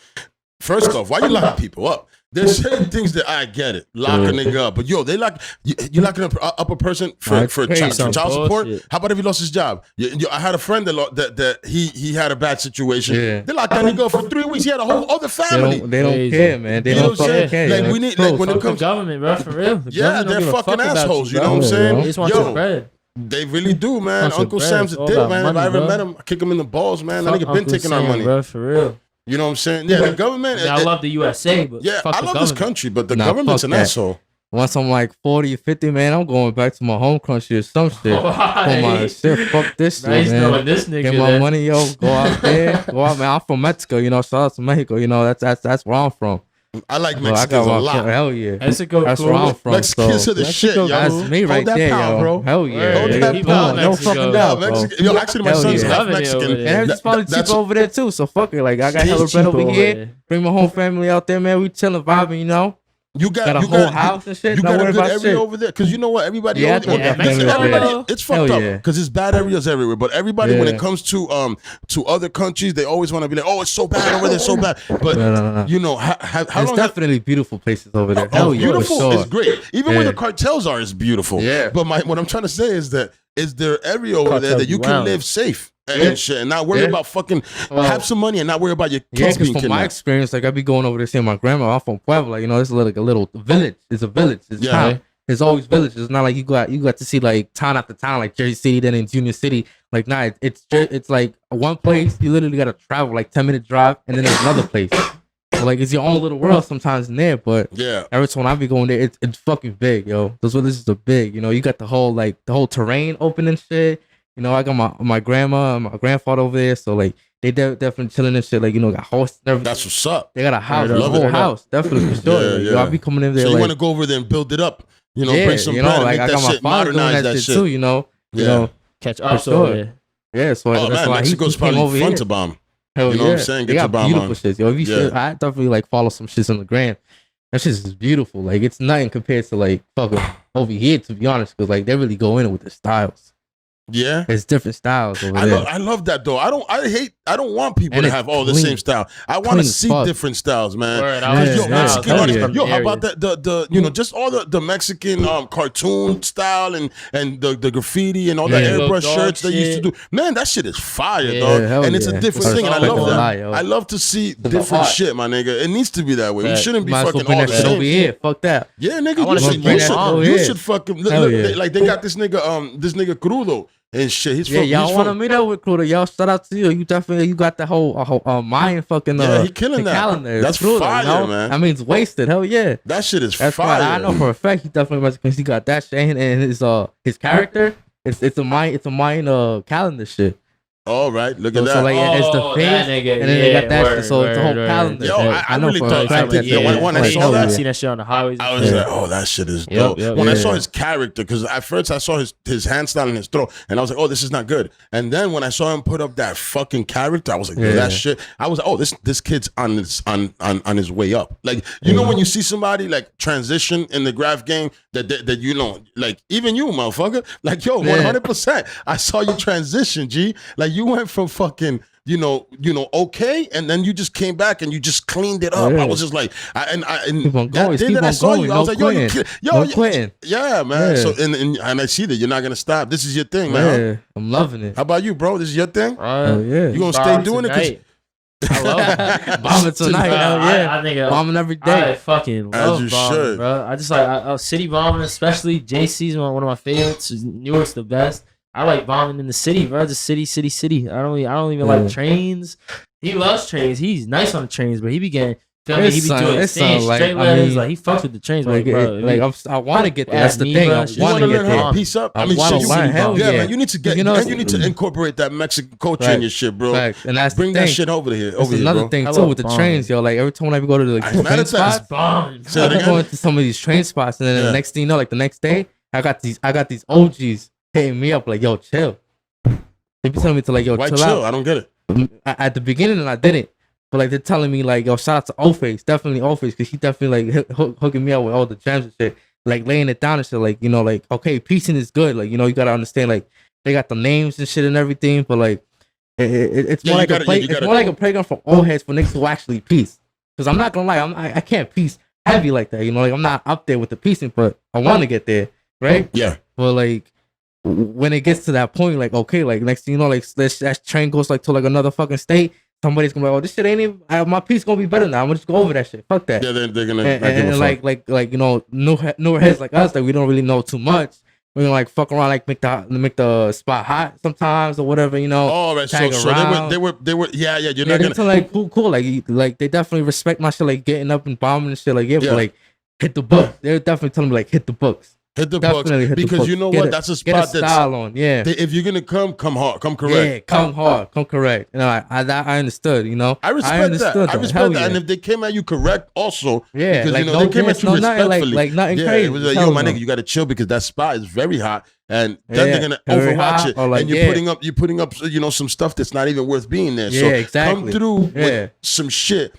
First off, why you locking people up? There's certain things that I get it, lock a nigga up, but they lock you locking up a person for child support. How about if he lost his job? I had a friend that he had a bad situation. Yeah. They locked that nigga up for 3 weeks. He had a whole other family. They don't care, man. They don't fucking care. Like we need, like when it comes to government, bro, for real. They're fucking assholes. You know what I'm saying? They just want your bread. They really do, man. Uncle Sam's a dick, man. If I ever met him, I kick him in the balls, man. That nigga been taking our money, bro, for real. You know what I'm saying? Yeah, the government. I love the USA, but I love this country, but the government's an asshole. Once I'm like 40 or 50, man, I'm going back to my home country or some shit. Oh my shit, fuck this shit, man. This nigga get my money, yo. Go out there, man. I'm from Mexico, shout out to Mexico. That's where I'm from. I like Mexicans a lot. Hell yeah. That's where I'm from. Mexicans are the shit, yo. That's me right there, yo. Bro. Hell yeah. Hold that pound. No fucking doubt, yo, actually, my son's half Mexican. And it's probably cheap over there, too. So fuck it. Like, I got hella bread over here. Bring my whole family out there, man. We chilling, vibing, You got a whole house and shit. You got a good area over there, because you know what? Everybody, it's fucked up because it's bad areas everywhere. But everybody, when it comes to other countries, they always want to be like, oh, it's so bad over there, so bad. But how long? There's definitely beautiful places over there. Oh, beautiful is great. Even where the cartels are, it's beautiful. Yeah. But what I'm trying to say is that is there area over there that you can live safe and shit, and not worry about fucking have some money and not worry about your kids being kidnapped. From my experience, like I be going over there seeing my grandma. I'm from Puebla, it's like a little village. It's a village. It's town. There's always villages. It's not like you got to see like town after town, like Jersey City, then in Junior City. Like it's like one place. You literally gotta travel like 10-minute drive, and then there's another place. So, like it's your own little world sometimes in there. But every time I be going there, it's fucking big, yo. Those villages are big. You got the whole terrain open and shit. I got my grandma and my grandfather over there, so like they definitely chilling and shit. Like got horses and everything. That's what's up. They got a house, a whole house, definitely for sure. Yo, I be coming in there. So you like, want to go over there and build it up, bring some bread, like make that shit, modernize that shit too. You know, catch up sure. Yeah, so that's why Mexico's probably fun to bomb. Hell you know what I'm saying? They got beautiful shit, yo. If you should, I definitely like follow some shits on the gram. That shit is beautiful. Like it's nothing compared to like fucking over here, to be honest, because like they really go in with the styles. Yeah, it's different styles over there. I love that though. I don't want people to have all the same style. I want to see different styles, man. Mexican artists, how about the just all the Mexican cartoon style and the graffiti and all the airbrush shirts they used to do. Man, that shit is fire, dog. And it's a different thing, and I love that. I love to see different shit, my nigga. It needs to be that way. We shouldn't be fucking all the same. Over here, fuck that. Yeah, nigga, you should fucking look. Like they got this nigga Crudo. And shit, he's from. Y'all want to meet up with Krudo? Y'all, shout out to you. You definitely got the whole Mayan fucking he killing that calendar. That's Krudo, fire, man. I mean, it's wasted. Hell yeah, that shit is that's fire. I know for a fact he definitely because he got that shit and his character. It's a Mayan calendar shit. All right, look at that. So like it's the face, and then they got that shit. So it's the whole calendar. Yo, I really thought when I saw that, I seen that shit on the highways. I was like, oh, that shit is dope. When I saw his character, because at first I saw his hand style and his throw, and I was like, oh, this is not good. And then when I saw him put up that fucking character, I was like, that shit. I was like, oh, this kid's on his way up. Like when you see somebody like transition in the graph game, that like even you, motherfucker, like yo, 100%. I saw you transition, G. Like you went from fucking, okay, and then you just came back and you just cleaned it up. I was just like, keep on going, keep on going. I was like, no quitting. Yeah, man. So and I see that you're not gonna stop. This is your thing, man. Yeah, I'm loving it. How about you, bro? This is your thing. You gonna stay doing it? I love bombing tonight. I think bombing every day. I fucking love bombing, bro. I just like city bombing, especially. JC's one of my favorites. New York's the best. I like bombing in the city, bro. Just city. I don't even like trains. He loves trains. He's nice on the trains, but he be getting Feel me? He be doing It sound like, straight letters. Like he fucks with the chains, like, bro. I want to get there. That's the thing. I You want to learn how to piece up? I mean, shit, man, you need to get, and you need to incorporate that Mexican culture in your shit, bro. And that's bring that shit over here. That's another thing too with the trains, yo. Like every time I go to the train spots, I go into some of these train spots, and then the next thing you know, like the next day, I got these OGs hitting me up like, yo, chill. They be telling me to like, yo, chill out. I don't get it. At the beginning, and I didn't. But like they're telling me like, yo, shout out to O-Face, definitely O-Face, because he definitely like hooking me up with all the gems and shit, like laying it down and shit, like, you know, like, okay, piecing is good, like, you know, you gotta understand, like, they got the names and shit and everything, but like it's more like a playground for old heads, for niggas who actually piece. Because I'm not gonna lie, I can't piece heavy like that, you know, like I'm not up there with the piecing, but I want to get there, right? Yeah. But like when it gets to that point, like, okay, like next thing you know, like that train goes like to like another fucking state. Somebody's gonna be like, oh, this shit ain't even. My piece gonna be better now. I'm gonna just go over that shit. Fuck that. Yeah, they're gonna. And like you know, newer heads like us, like we don't really know too much. We're gonna like fuck around, like make the spot hot sometimes or whatever, you know. Oh, right. So they were. Yeah. You're not gonna like cool. Like they definitely respect my shit, like getting up and bombing and shit. Like but like hit the books. They're definitely telling me like hit the books. Hit the books, because you know what? That's a spot that's style on. Yeah. If you're gonna come hard, come correct. Yeah, come hard, come correct. You know, I understood. You know, I respect that. I respect that. And if they came at you correct, also, because like, you know they came at you respectfully, like nothing crazy. It was like, yo, my nigga, you gotta chill because that spot is very hot, and then they're gonna overwatch it, like, and you're putting up, you know, some stuff that's not even worth being there. So come through with some shit.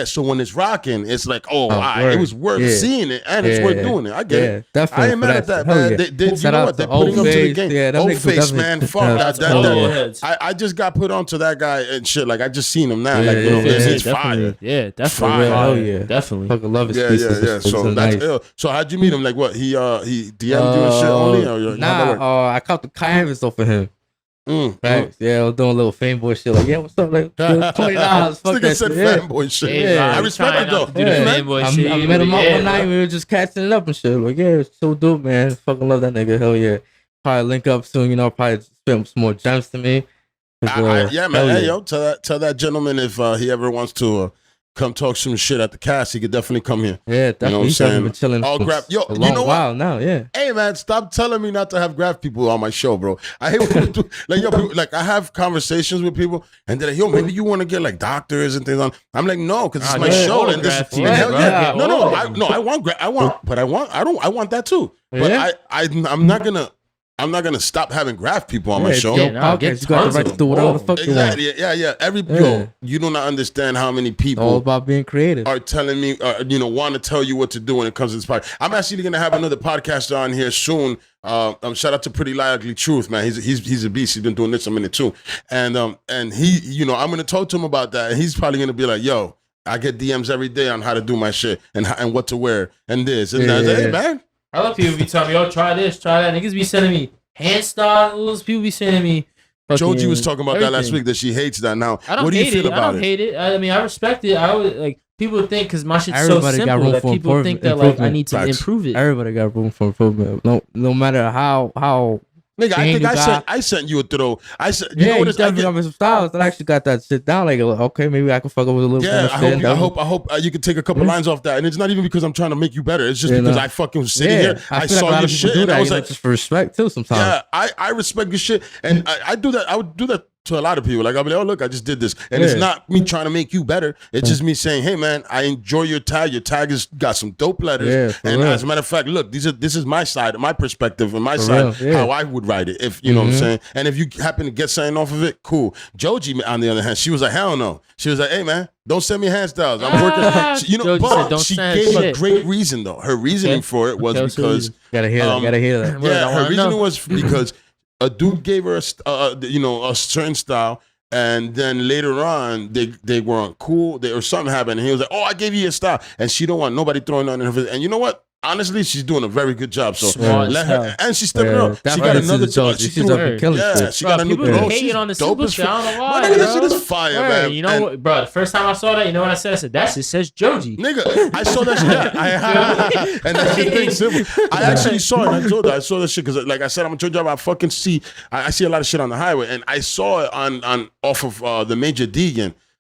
So when it's rocking, it's like, it was worth seeing it, and it's worth doing it. I get it. Definitely. I ain't mad at that, man. You know what? They're putting up to the game. Yeah, O-Face, man. Fuck that. I just got put onto that guy and shit. Like I just seen him now. Like, you know, it's fire. Yeah, definitely. Hell yeah, definitely. Fucking love his pieces. Yeah. So that's ill. So how'd you meet him? Like what? He DM'd you and shit only? Or nah, I caught the canvas off of him. Right? Yeah, I was doing a little fanboy shit. Like, yeah, what's up? Like, $20. Fuck that said shit. Fanboy shit. Yeah, I respect it though. I met him up one night. We were just catching it up and shit. Like, yeah, it's so dope, man. Fucking love that nigga. Hell yeah. Probably link up soon. You know, probably spit some more gems to me. Yeah, man. Hey, yo, tell that gentleman if he ever wants to come talk some shit at the cast, he could definitely come here. Yeah, definitely. You know what I'm saying? Been chilling for a long while now. Yeah. Hey man, stop telling me not to have graph people on my show, bro. I hate when people do, like, yo, people, like I have conversations with people, and they're like, yo, maybe you want to get like doctors and things on. I'm like, no, because it's my show, and this is I want that too. But I'm not gonna stop having graph people on my show. You got the right to do whatever the fuck you want. Yeah. You do not understand how many people all about being creative are telling me, want to tell you what to do when it comes to this podcast. I'm actually gonna have another podcaster on here soon. Shout out to Pretty Lively Truth, man. He's a beast. He's been doing this a minute too, and he, I'm gonna talk to him about that, and he's probably gonna be like, yo, I get DMs every day on how to do my shit and what to wear and this and that. Hey man. I love people be telling me, yo, try this, try that. Niggas be sending me hand styles. People be sending me. Joji was talking about that last week, that she hates that now. What do you feel about it? I don't hate it. I mean, I respect it. I would like people think because my shit's so simple that people think that like I need to improve it. Everybody got room for improvement. No matter how. Nigga, I think I sent you a throw. I said, you know what? It's definitely some styles that I actually got that shit down. Like, okay, maybe I can fuck up with a little. Yeah, I hope you can take a couple lines off that. And it's not even because I'm trying to make you better. It's just because I fucking was sitting here. I saw your shit, and I was like, just for respect too. Sometimes. Yeah, I respect your shit, and I do that. I would do that to a lot of people. Like, I'll be like, oh, look, I just did this. And it's not me trying to make you better. It's just me saying, hey, man, I enjoy your tag. Your tag has got some dope letters. And as a matter of fact, look, this is my side, my perspective, and my side, how I would write it, if you know what I'm saying. And if you happen to get something off of it, cool. Joji, on the other hand, she was like, hell no. She was like, hey, man, don't send me hand styles. I'm working. But she gave a great reason, though. Her reasoning for it was because. Gotta hear that. Yeah, her reasoning was because a dude gave her a certain style, and then later on they weren't cool. Or something happened, and he was like, "Oh, I gave you a style," and she don't want nobody throwing on her face. And you know what? Honestly, she's doing a very good job. So let her, and she's stepping up. She got another job. She's killing shit. She got a new girl. Hating on the simple shit. I don't know why. That shit is fire, man. You know what, bro? The first time I saw that, you know what I said? I said, that shit says Joji. Nigga, I saw that shit. And that shit thing simple. I actually saw it. I told her I saw that shit because, like I said, I'm a church job. I see a lot of shit on the highway, and I saw it on off of the Major Deegan.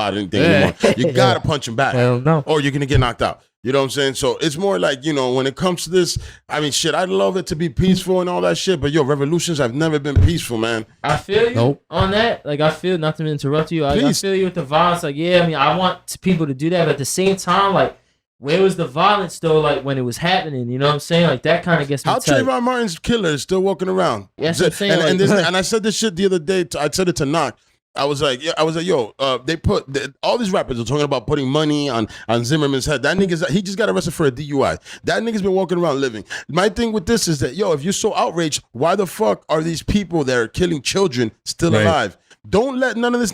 about anything anymore. You gotta punch him back. Hell no. Or you're gonna get knocked out. You know what I'm saying? So it's more like, you know, when it comes to this, I mean, shit, I'd love it to be peaceful and all that shit, but yo, revolutions have never been peaceful, man. I feel you on that. Like, I feel, not to interrupt you, I feel you with the violence. Like, yeah, I mean, I want people to do that, but at the same time, like, where was the violence though? Like when it was happening, you know what I'm saying? Like that kind of gets me. How Trayvon Martin's killer is still walking around? Yes, I'm saying. And I said this shit the other day. I said it to Knock. I was like, yo, they put all these rappers are talking about putting money on Zimmerman's head. That nigga's he just got arrested for a DUI. That nigga's been walking around living. My thing with this is that, yo, if you're so outraged, why the fuck are these people that are killing children still alive? Don't let none of this,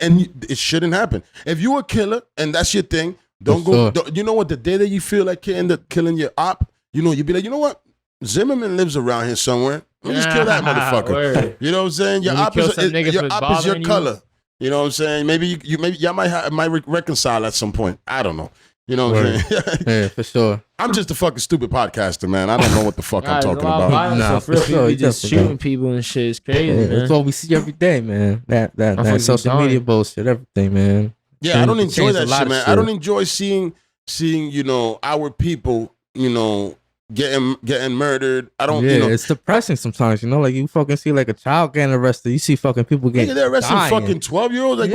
and it shouldn't happen. If you a killer and that's your thing. Don't go. You know what? The day that you feel like killing your op, you know, you be like, you know what? Zimmerman lives around here somewhere. Let me just kill that motherfucker. Word. You know what I'm saying? Your op is your color. You know what I'm saying? Maybe y'all might reconcile at some point. I don't know. You know what I'm saying? Yeah, for sure. I'm just a fucking stupid podcaster, man. I don't know what the fuck I'm talking about. Nah, for sure. Just shooting people and shit is crazy, man. That's what we see every day, man. That social media bullshit, everything, man. Yeah, I don't enjoy that shit, man. I don't enjoy seeing, you know, our people, you know, getting murdered. I don't. Yeah, you know, it's depressing sometimes. You know, like you fucking see like a child getting arrested. You see fucking people getting. They're arresting fucking 12-year-olds. Like,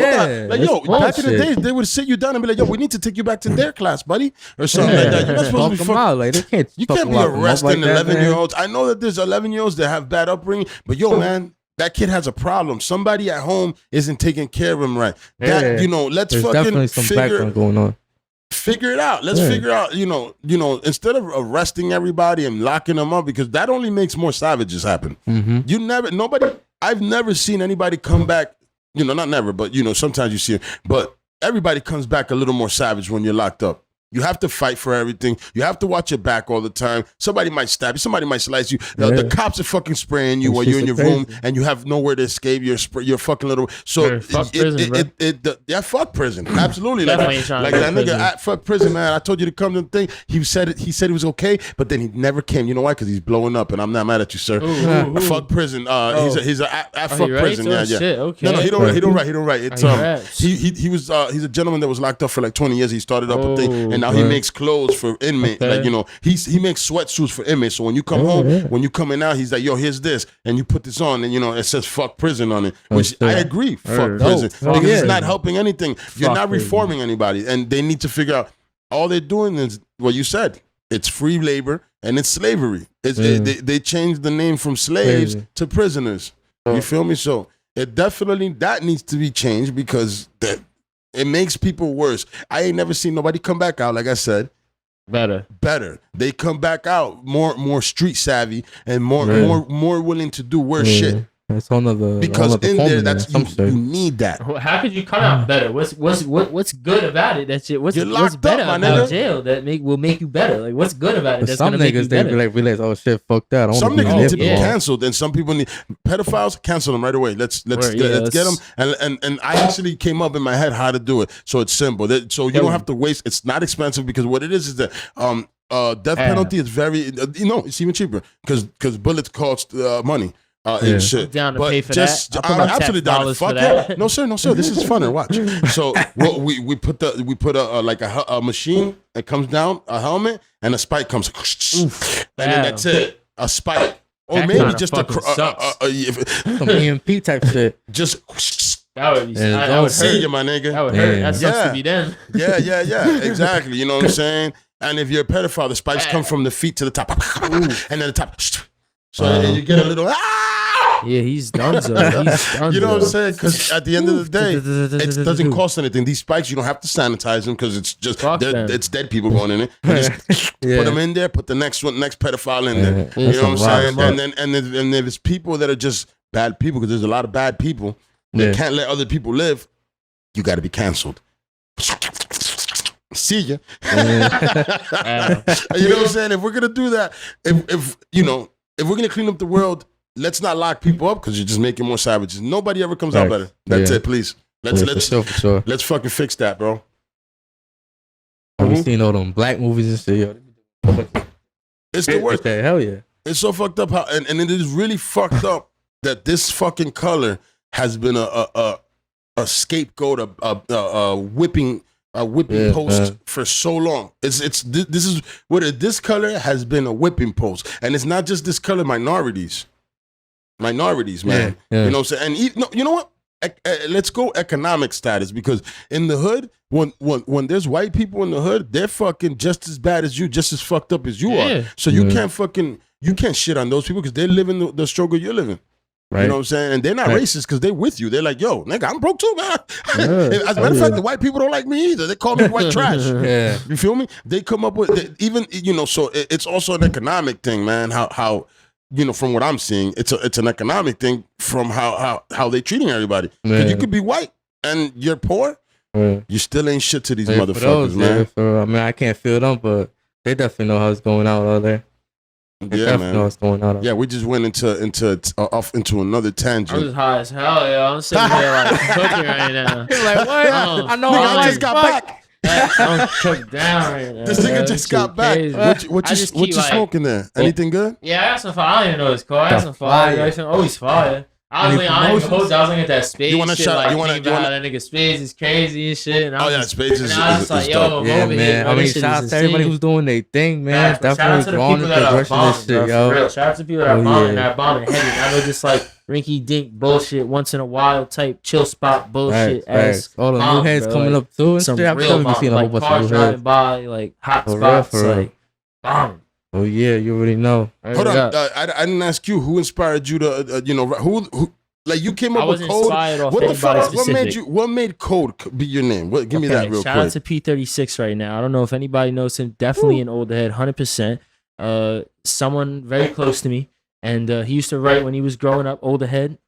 like yo, back in the days, they would sit you down and be like, yo, we need to take you back to their class, buddy, or something like that. You're not supposed to be out. Like they can't. You can't be arresting 11-year-olds. I know that there's 11-year-olds that have bad upbringing, but yo, man. That kid has a problem. Somebody at home isn't taking care of him right. That, you know, let's There's fucking definitely some background going on. Figure it out. Let's figure out, you know, instead of arresting everybody and locking them up, because that only makes more savages happen. Mm-hmm. I've never seen anybody come back, you know, not never, but, you know, sometimes you see it, but everybody comes back a little more savage when you're locked up. You have to fight for everything. You have to watch your back all the time. Somebody might stab you. Somebody might slice you. The cops are fucking spraying you while you're in your room and you have nowhere to escape. You're fucking little. So fuck prison, fuck prison. Absolutely. like that nigga, fuck prison, man. I told you to come to the thing. He said it was okay, but then he never came. You know why? Because he's blowing up, and I'm not mad at you, sir. Fuck prison. He's a fuck prison. Yeah. Shit, okay. No, he don't write. It's he's a gentleman that was locked up for like 20 years. He started up a thing, and now he makes clothes for inmates. Like, you know, he makes sweatsuits for inmates. So when you come home, when you coming out, he's like, yo, here's this. And you put this on and, you know, it says fuck prison on it. Which I agree, fuck prison. Because it's not helping anything. You're not reforming anybody. And they need to figure out, all they're doing is what you said. It's free labor and it's slavery. They changed the name from slaves to prisoners. You feel me? So it definitely, that needs to be changed because it makes people worse. I ain't never seen nobody come back out, like I said. Better. They come back out more street savvy and more willing to do worse shit. That's another because in there, that's you need that. How could you come out better? What's good about it? That shit. What's better about jail that will make you better? Like what's good about it? That's some gonna niggas make you better? They like realize, oh shit, fuck that. Some niggas need to be canceled, and some people need pedophiles. Cancel them right away. Let's get them. And I actually came up in my head how to do it, so it's simple. So you don't have to waste. It's not expensive because what it is that death penalty is very it's even cheaper because bullets cost money. And shit. Down to pay for that. I'm absolutely down. Fuck yeah. No sir. This is funner. Watch. So we put a machine that comes down, a helmet, and a spike comes, and then that's it. A spike, or that maybe just some EMP type shit. Just. That would see you, my nigga. That would hurt. That sucks to be them. Yeah. Exactly. You know what I'm saying? And if you're a pedophile, the spikes come from the feet to the top, and then the top. So you get a little Yeah, he's done. You know what I'm saying? Because at the end of the day, it doesn't cost anything. These spikes, you don't have to sanitize them because it's just it's dead people going in it. You just put them in there. Put the next pedophile in there. You know what I'm saying? And then there's people that are just bad people because there's a lot of bad people that can't let other people live. You got to be canceled. See ya. You know what I'm saying? If we're gonna do that, if we're gonna clean up the world, let's not lock people up because you're just making more savages. Nobody ever comes out better. That's it, please. Let's for sure. Let's fucking fix that, bro. Have you seen all them black movies and shit? Yo, it's the worst. Hell yeah. It's so fucked up how, and it is really fucked up that this fucking color has been a scapegoat, a whipping a whipping post for so long. This is what this color has been a whipping post, and it's not just this color. Minorities, man. Yeah. You know what I'm saying? And you know what? Let's go economic status, because in the hood, when there's white people in the hood, they're fucking just as bad as you, just as fucked up as you are. So you can't shit on those people because they're living the struggle you're living. Right. You know what I'm saying? And they're not racist because they're with you. They're like, yo, nigga, I'm broke too, man. As a matter of fact, the white people don't like me either. They call me white trash. You feel me? They come up with, even, so it's also an economic thing, man. How from what I'm seeing, it's an economic thing from how they treating everybody. Because you could be white and you're poor, you still ain't shit to these motherfuckers, man. I can't feel them, but they definitely know how it's going out out there. Man. Know what's going on. Yeah, we just went off into another tangent. I'm just high as hell, yo. I'm sitting here like cooking right now. He's like, what? I know. I just got back. I'm cooked down right now. This nigga just got back. What you smoking there? Anything good? Yeah, I got some fire. I don't even know it's called. I got some fire. Always fire. I was looking at that Spades. You want to shot? You want to? That nigga Spades is crazy and shit. And Spades is. I was like, yo, man. I mean, shout out to everybody who's doing their thing, man. Definitely going in the direction of this shit, yo. Shout out to people that are bombing heavy. I know just like rinky dink bullshit, once in a while type chill spot bullshit. All the new heads coming up too. Some real bombing, like cars driving by, like hot spots, like bombing. Oh yeah, you already know. Hold on, I didn't ask you who inspired you to, who like you came up with Code. What the fuck? What made Code be your name? Give me that real quick. Shout out to P36 right now. I don't know if anybody knows him. Definitely an older head, 100%. Someone very close to me, and he used to write when he was growing up. Older head,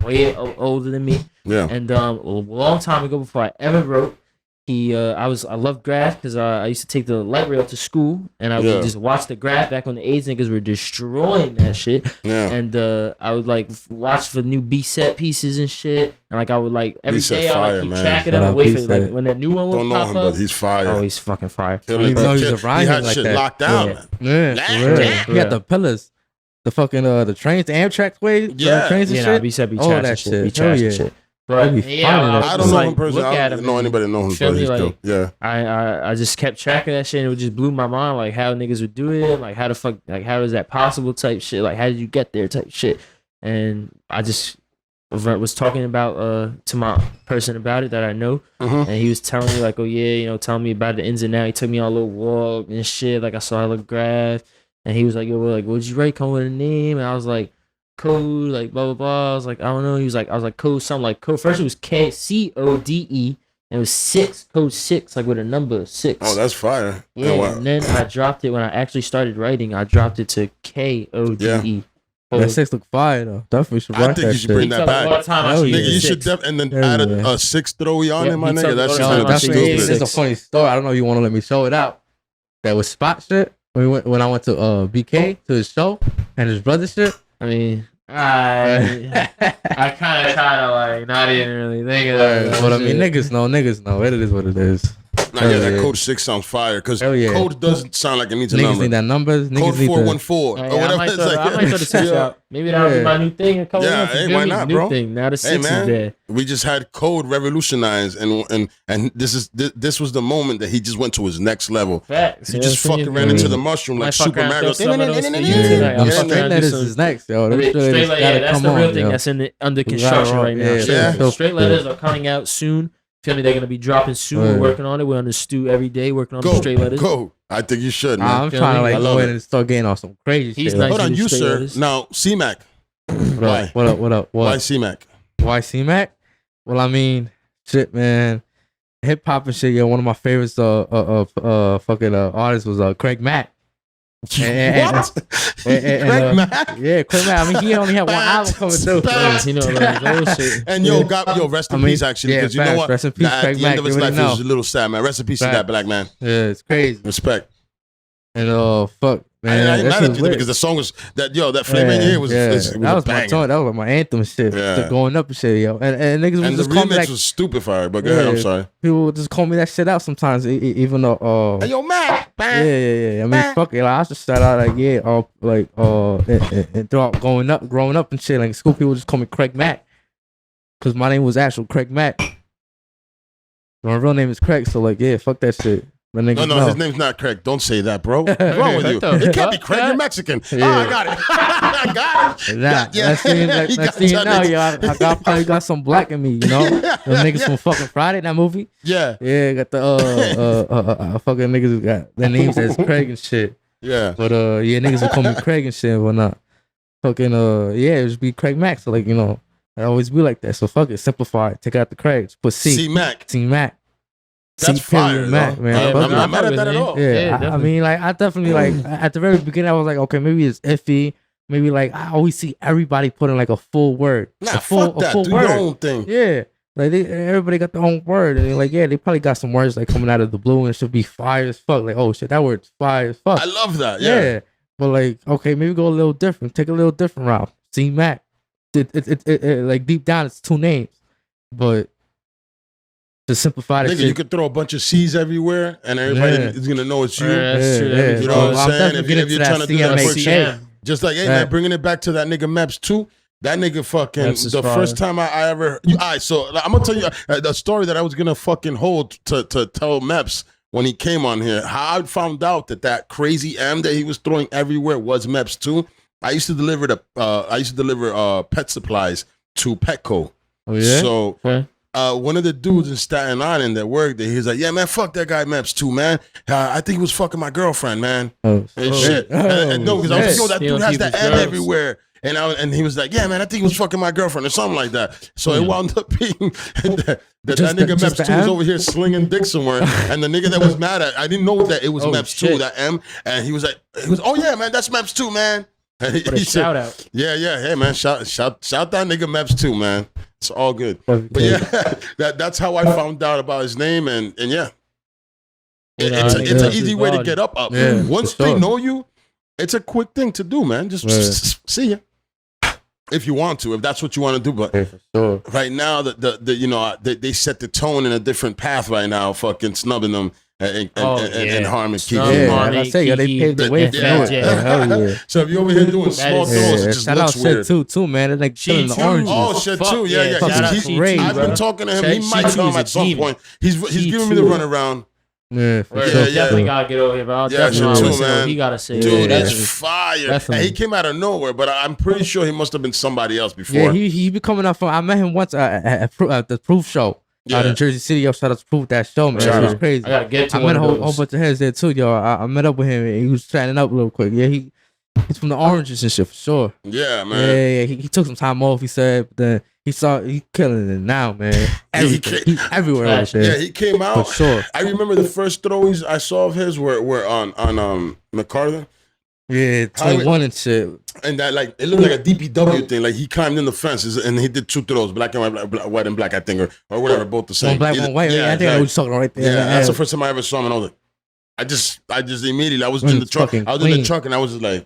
way older than me. Yeah. And a long time ago, before I ever wrote. I loved graph because I used to take the light rail to school, and I would just watch the graph back when the AIDS niggas were destroying that shit. Yeah. And I would like watch for new B set pieces and shit, and like I would like every day I would keep track of them, wait for like when that new one would pop up. But he's fire. Oh, he's fucking fire. He was a he had shit that. locked down. He got the pillars, the fucking the trains, the Amtrak way, trains and shit. B set, be all trash that and shit, be trash and shit. But I don't know him personally. I don't know anybody know him, but he's dope. Yeah. I just kept track of that shit, and it just blew my mind, like how niggas would do it, like how the fuck, like how is that possible type shit, like how did you get there type shit. And I just was talking about to my person about it that I know, and he was telling me like, oh yeah, telling me about the ins and outs. He took me on a little walk and shit, like I saw a little graph, and he was like, yo, like what'd you write? Come with a name, and I was like, Code, like blah blah blah. I was like, I don't know. He was like, I was like, Code, something like Code. First it was KCODE, and it was 6, Code 6, like with a number 6. Oh, that's fire. Yeah, and then I dropped it when I actually started writing. I dropped it to KODE. Yeah. That 6 look fire though. Definitely should I think you should bring that back. Nigga, you should and then add a 6 throwy on it, my nigga. That's just stupid. It's a funny story. I don't know if you want to let me show it out. That was spot shit. When I went to BK to his show and his brother shit. I mean, I kind of like not even really thinking of that. But I mean, niggas know. It is what it is. That Code 6 sounds fire because Code doesn't sound like it needs a number. Niggas need that numbers. Code 414 or whatever. I might throw the 6 out. Maybe that'll be my new thing. Why not, bro? Thing. Now the 6 is there. We just had Code revolutionize, and this was the moment that he just went to his next level. Facts. He just fucking ran into the mushroom like Super Mario. Straight letters is next, yo. Straight letters, that's the real thing that's under construction right now. Straight letters are coming out soon. Feel me? They're gonna be dropping soon. We're working on it. We're on the stew every day, working on the straight letters. Go. I think you should, man. I'm trying to like go in and start getting on some crazy shit. Nice. Hold on, you sir. Letters. Now, CMAC. Why? What up? Why CMAC? Why CMAC? Well, I mean, shit, man. Hip hop and shit. Yeah, one of my favorites fucking artists was Craig Mack. What? Craig Mack? Yeah, Craig Mack. I mean, he only had one album coming through. And rest in peace, actually, because you know what? Rest in peace, Craig Mack. At the end of his life, he was a little sad, man. Rest in peace to that black man. Yeah, it's crazy. Respect. And fuck, man. I ain't mad at you because the song was that Flavor in Your Ear was that was my song. That was my anthem shit. Yeah. Going up and shit, yo. And niggas would just call me like, was stupid fire, but go ahead, I'm sorry. People would just call me that shit out sometimes, even though hey, yo, Mac. Yeah. I mean, fuck it. Like, I just shout out and throughout growing up and shit. Like school, people just call me Craig Mack because my name was actual Craig Mack. My real name is Craig, so like, yeah, fuck that shit. My niggas No, know. his name's not Craig. Don't say that, bro. What's wrong with you? It can't be Craig. You're Mexican. Yeah. Oh, I got it. I got it. Nah, Yeah. next thing you know, yo, I probably got some black in me, you know? Them niggas from fucking Friday, that movie. Yeah. Yeah, got the fucking niggas who got their names as Craig and shit. Yeah. But yeah, niggas would call me Craig and shit and whatnot. Fucking yeah, it would be Craig Mac. So like, you know, I always be like that. So fuck it, simplify it. Take out the Craig, just put C. C-Mac. C-Mac. That's fire, Mac, though. man. I'm Fuck not it. mad at that at all. Yeah, I definitely. mean, like, I definitely like at the very beginning, I was like, okay, maybe it's iffy. Maybe like I always see everybody putting like a full word. Nah, a full, fuck that. a full Do word. your own thing. Yeah, like everybody got their own word, and they're like, yeah, they probably got some words like coming out of the blue and it should be fire as fuck. Like, oh shit, that word's fire as fuck. I love that. yeah. Yeah. But like, okay, maybe go a little different. Take a little different route. C Mac. It like deep down, it's two names, but to simplify the Nigga, shit. you could throw a bunch of C's everywhere and everybody Yeah. is going to know it's you. That's true. yeah. You know what I'm I'm saying? definitely If getting you're to trying to do that quick CMA. shit. Just like, hey, Yeah. man, bringing it back to that nigga Maps too. That nigga fucking, Maps is the fire. first time I ever, all right, so I'm going to tell you the story that I was going to fucking hold to tell Maps when he came on here. How I found out that crazy M that he was throwing everywhere was Maps too. I used to deliver pet supplies to Petco. Oh yeah. So Okay. one of the dudes in Staten Island that worked there, he's like, yeah, man, fuck that guy Maps too, man. I think he was fucking my girlfriend, man. Oh, And shit. And no, because I was like, yo, that Stealing dude has that people's M girls. everywhere. And he was like, yeah, man, I think he was fucking my girlfriend or something like that. So it wound up being that nigga Maps just the 2 was M? over here slinging dick somewhere. And the nigga that was mad at, I didn't know that it was Oh, Maps 2, shit. that M. And he was like, oh yeah, man, that's Maps 2, man. And What a he said, shout out. yeah, hey man, shout that nigga Maps too, man. It's all good. But yeah, that's how I found out about his name, and yeah, You know, it's I think an that's easy his way to body. get up. Yeah, Once for they sure. know you, it's a quick thing to do, man. Just Right. see ya if you want to, if that's what you want to do. But yeah, for sure. right now, the you know they set the tone in a different path right now, fucking snubbing them and Harm and Kiki. Snub, Yeah, Harm, like I say, yo, they Kiki, paved the way for yeah. it. Yeah. Hell yeah. So if you're over here doing That small is- throws, Yeah, it just shout out looks weird. shit too, man. It's like She killing the too. oranges. Oh shit Fuck too, yeah. yeah, shout out He's- to Ray, I've been bro. talking to him. She He might too come is a at some demon. point. He's She giving me too. the runaround. Yeah, for Word, sure. definitely gotta get over here, bro. I'll Yeah, definitely shit wanna too, listen to man. what he gotta say. Dude, Yeah. it's fire. And Definitely. he came out of nowhere, but I'm pretty sure he must have been somebody else before. Yeah, he be coming up from. I met him once at the Proof show out Yeah. in Jersey City. Yo, shout out to Proof, that show, man. Shout It was out. crazy. I gotta get to I one met a of whole those. bunch of heads there too, yo. I met up with him and he was chatting up real quick. Yeah, he's from the Oranges and shit for sure. Yeah, Yeah, man. he took some time off. He said, but then he killing it now, man. Everything. He's everywhere out Yeah, there. he came For out. sure. I remember the first throws I saw of his were on MacArthur. Yeah, 21 and shit. And that like it looked like a DPW thing. Like he climbed in the fences and he did two throws, black and white, white and black, I think, or whatever, both the same. One black, Either- one white. Yeah, I think I know what you're talking about right there. Yeah, that's the first time I ever saw him, and I was like, I just immediately, I was in the It's truck, fucking I was in the clean. truck, and I was just like,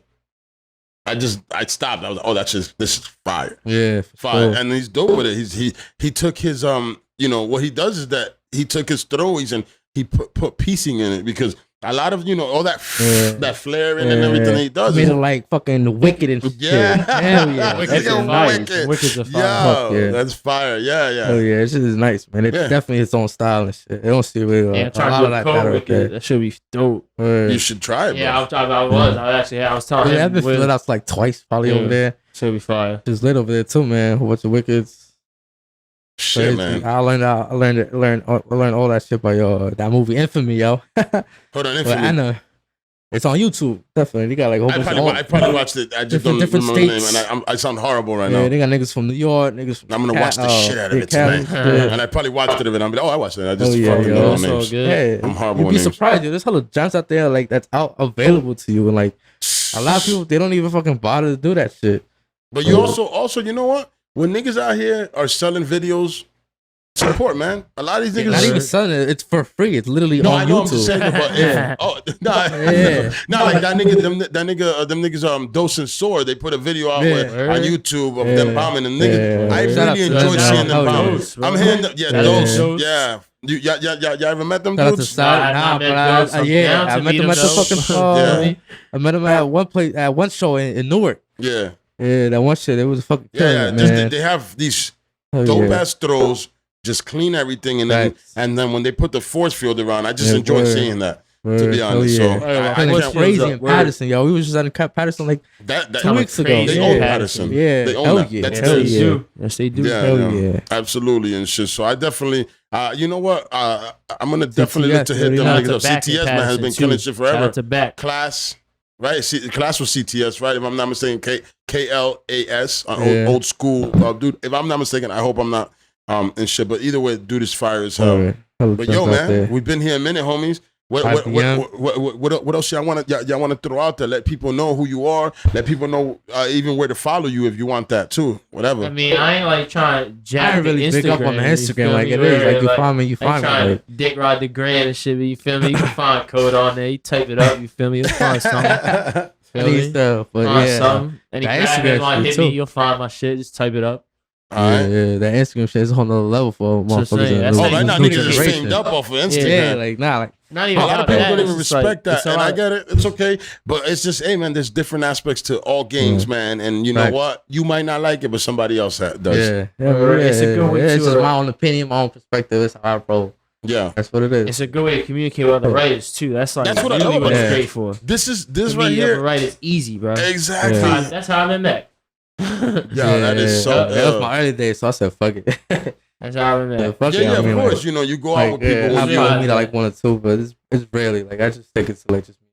I stopped. I was like, oh, this is fire, Yeah, for fire, sure. and he's dope with it. He took his what he does is that he took his throwies and he put piecing in it because a lot of all that Yeah. that flaring and everything he does. Made is- it like fucking wicked and shit. Yeah. Hell yeah. Wicked's Yo, a fire. wicked. Wicked's a fire. Yo, Fuck yeah. that's fire. Yeah. Oh yeah, this shit is nice, man. It's Yeah. definitely its own style and shit. It don't see really Yeah, a I'm trying lot to of do a that code better with it. That should be dope. You should try it, bro. Yeah, I was talking. Yeah, I've been feeling out like twice probably Yeah. over there. Should be fire. Just lit over there too, man. A whole bunch of wickeds. Shit, Crazy. man. I learned all that shit by that movie Infamy, yo. Hold on, But Infamy. Anna, it's on YouTube. Definitely, they got like a whole bunch I of probably watched it. I just different don't remember the states. name, and I sound horrible right yeah, now. they got niggas from New York, niggas from I'm gonna watch the shit out of it Cali, tonight. shit. And I probably watched it, and I'm like, oh, I watched it. I just Oh, yeah, fucking yo. know the That's all names. good. Yeah, I'm horrible you'd with be names. surprised, yo. There's hella gems out there like that's out available to you, and like a lot of people they don't even fucking bother to do that shit. But you also, you know what? When niggas out here are selling videos, support, man. A lot of these niggas. Not even selling it; it's for free. It's literally No, on I know. YouTube. I'm just saying, but Yeah. Yeah. nah, like that nigga, them niggas, Dose and Sword. They put a video out Yeah. on YouTube of Yeah. them bombing and niggas. Yeah. I Shout out really to enjoy them, seeing them hell yeah. bombing. Dose, bro. I'm hearing, yeah, Yeah. Dose, Dose. yeah. Y'all ever met them Shout out to dudes? Side, Nah, nah, I but met Dose. I'm yeah, down I to met meet them him, at the though. fucking. Yeah. I met them at one place at one show in Newark. Yeah, Yeah, that one shit. It was fucking killing yeah. it, Just man. they have these Hell dope yeah. ass throws. just clean everything, and then when they put the force field around, I just enjoy seeing that. To be honest, so I can't crazy in Patterson, yo. We was just at Patterson like that 2 weeks ago. They own Patterson. Yeah, they own that. That's theirs. Yes, they do. Yeah, absolutely and shit. So I definitely, you know what? I'm gonna definitely look to hit them niggas up. CTS man has been killing shit forever. To back. Class, right? Class was CTS, right? If I'm not mistaken, KLAS, old school dude. If I'm not mistaken, I hope I'm not and shit. But either way, dude is fire as hell. But yo, man, we've been here a minute, homies. What else y'all want to throw out there? Let people know who you are. Let people know even where to follow you if you want that too. Whatever. I mean, I ain't like trying to jack. I ain't really big up on the Instagram like it is. Like you find me, you find me. Like dick ride the gram and shit. But you feel me? You can find code on there. You type it up. You feel me? You'll find something. Any stuff, but yeah. Something. Any Instagram want to hit me, you'll find my shit. Just type it up. Yeah, that Instagram shit is a whole nother level for motherfuckers. Right now niggas is famed up off of Instagram. Yeah, like not even a lot of people don't even respect like, that, and I get it. It's okay, but it's just, hey man, there's different aspects to all games, man. And you know what? You might not like it, but somebody else does. Yeah, it's a good way. It's just my own opinion, my own perspective. It's how I roll. Yeah, that's what it is. It's a good way to communicate with other writers too. That's what I love about it. Great for. This right here. Right, it's easy, bro. Exactly. That's how I met. That is so. That was my early days, so I said, "Fuck it." That's how I met. Yeah, of course. Like, you know, you go out with people. I probably meet like 1 or 2, but it's rarely. Like I just take it to like just me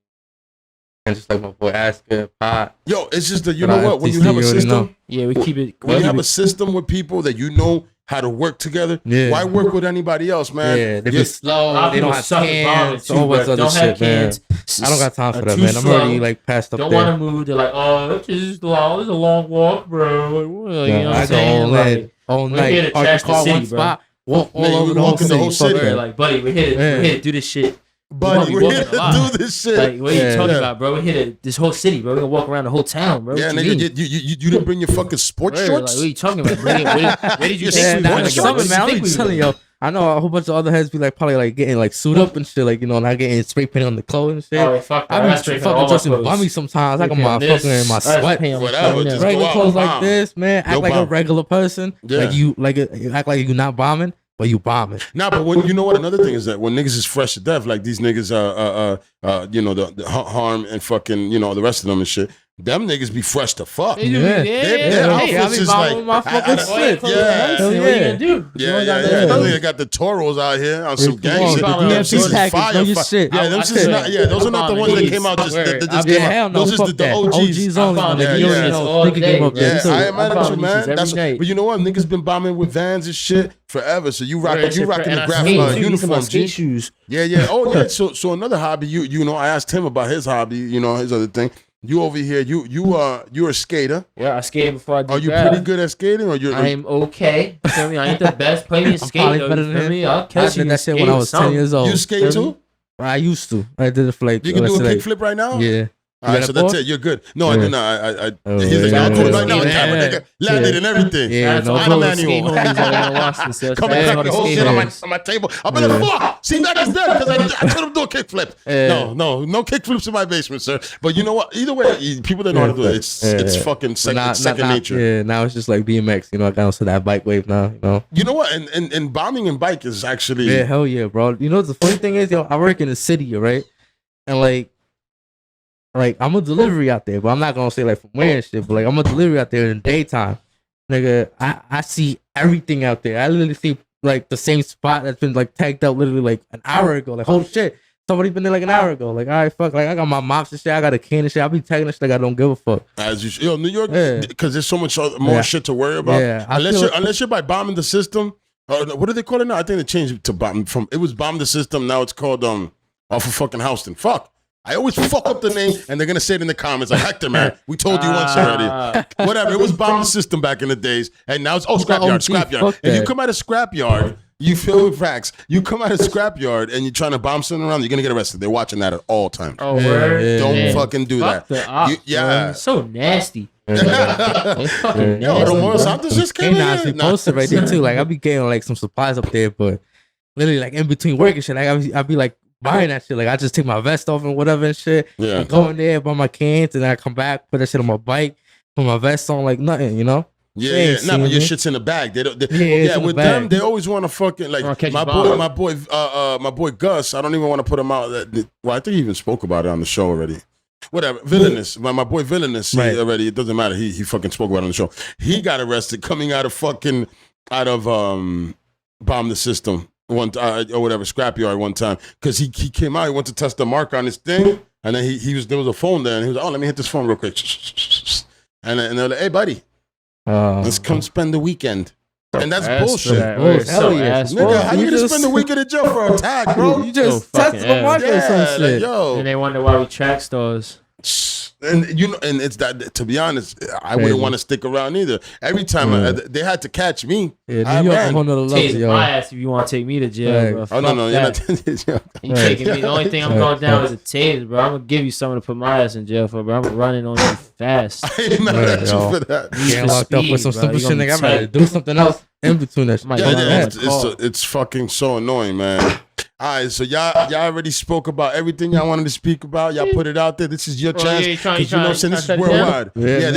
and just like my boy Asker, Pot. Yo, it's just that you know what? When you have a system, we keep it. When you have a system with people that you know how to work together, why work with anybody else, man? Yeah, they be slow. They don't have cans. Don't have cans. I don't got time for that, man. I'm already like passed up. Don't want to move. They're like, oh, it's just long. It's a long walk, bro. You know what I'm saying? All night. We're here to trash the city, bro. Walk all over the whole city. Like, buddy, we're here to do this shit. Buddy, we're here to do this shit. Like, what are you talking about, bro? We're here to this whole city, bro. We're gonna walk around the whole town, bro. Yeah, nigga, you didn't bring your fucking sports shorts? Like, what are you talking about? Where did you think we wanted to go? I'm telling you, I know a whole bunch of other heads be like probably like getting like suit up and shit, like, you know, not getting spray paint on the clothes and shit. Oh, fuck that. I be fucking dressing bummy sometimes. Like I'm fucking my sweat. Whatever. Just regular clothes like this, man. Act like a regular person. Like you act like you not bombing. But you bombing. Nah, but you know what? Another thing is that when niggas is fresh to death, like these niggas, you know, the Harm and fucking, you know, the rest of them and shit. Them niggas be fresh to fuck. Their outfits is like, my fucking shit. What are you gonna do? They got the Toros out here on some gang shit. Them shit package, know your shit. Yeah, them shit's not. Yeah, those are not the ones that came out just came out. Those is the OGs. only. I am mad at you, man. But you know what? Niggas been bombing with Vans and shit forever. So you rocking the graphic uniforms, shoes. Yeah. Oh yeah. So another hobby. You know, I asked him about his hobby. You know, his other thing. You over here, you're a skater. Yeah, I skated before I did. Are you pretty good at skating, or you're? I'm okay. You feel me? I ain't the best. Play me a skate. You feel me? I'll catch you. That shit when I was 10 years old. You skate too? I used to. I did it for like. You can do a kickflip right now. Yeah. All right, so that's it. You're good. No, I do not. He's like, I'll do it right now. Camera, landed and everything. Yeah, no I'm a manual. Come on, the whole shit on my table. I'm in the fuck. See, that is dead because I told him to do a kickflip. No kickflips in my basement, sir. But you know what? Either way, people that know how to do it, it's fucking second nature. Yeah, now it's just like BMX. You know, I got onto that bike wave now. You know. You know what? And bombing and bike is actually. Yeah, hell yeah, bro. You know the funny thing is, yo, I work in the city, right? And like I'm a delivery out there, but I'm not gonna say like from where and shit, but like I'm a delivery out there in the daytime. Nigga, I see everything out there. I literally see like the same spot that's been like tagged out literally like an hour ago. Like, holy shit, somebody been there like an hour ago. Like, all right, fuck, like I got my mops and shit, I got a can and shit. I be tagging this shit like I don't give a fuck. As you yo, New York, because there's so much more shit to worry about. Yeah, unless you're by bombing the system. What do they call it now? I think they changed it to bomb it was bomb the system. Now it's called off of fucking Houston. Fuck. I always fuck up the name, and they're gonna say it in the comments like, Hector, man, we told you once already. Whatever, it was bomb the system back in the days, and now it's scrapyard. If you come out of scrapyard, you feel facts. You come out of scrapyard and you're trying to bomb something around, you're gonna get arrested. They're watching that at all times. Oh, word. Don't fucking do fuck that. So nasty. Yo, the Morris Santos just came in. Posted right there too. Like I be getting like some supplies up there, but literally like in between work and shit, like I be like buying that shit. Like I just take my vest off and whatever and shit. Yeah. And go in there, buy my cans, and then I come back, put that shit on my bike, put my vest on like nothing, you know? Yeah, They yeah. ain't Nah, but seen your it. shit's in the bag. They don't. Yeah, it's Yeah, in the with bag. them, they always want to fucking like Wanna catch my a boy, bomb. my boy Gus. I don't even want to put him out. Well, I think he even spoke about it on the show already. Whatever, Villainous. My boy Villainous. Right. Already, it doesn't matter. He fucking spoke about it on the show. He got arrested coming out of Bomb the System or whatever scrapyard one time because he came out. He went to test the mark on his thing, and then there was a phone there, and he was like, "Oh, let me hit this phone real quick." And they're like, "Hey, buddy, let's come spend the weekend." And that's bullshit. Hell yeah. Nigga, how you gonna just- spend the weekend in jail for a tag, bro? You just tested the fucking market or some Yeah, like, shit. yo. And they wonder why we track stars. And and it's that. To be honest, I wouldn't Crazy. want to stick around either. Every time they had to catch me, Yeah, I New York ran. a whole nother level, Tasing yo. my ass if you want to take me to jail, Right. bro. Oh Fuck no, you're that. not. You taking me? The only thing I'm going down is a tase, bro. I'm gonna give you something to put my ass in jail for, bro. I'm running on you fast. I ain't mad at you yo. for that. Getting for locked up with some speed, bro. stupid You shit, gonna nigga. I'm be ready to tight. do something else in between that shit. Might Yeah, go down it's, on the car. it's fucking so annoying, man. All right, so y'all already spoke about everything y'all wanted to speak about. Y'all put it out there. This is your Oh, chance yeah, you trying- because you know what I'm saying, this is trying to shut it down? worldwide. Yeah, Yeah,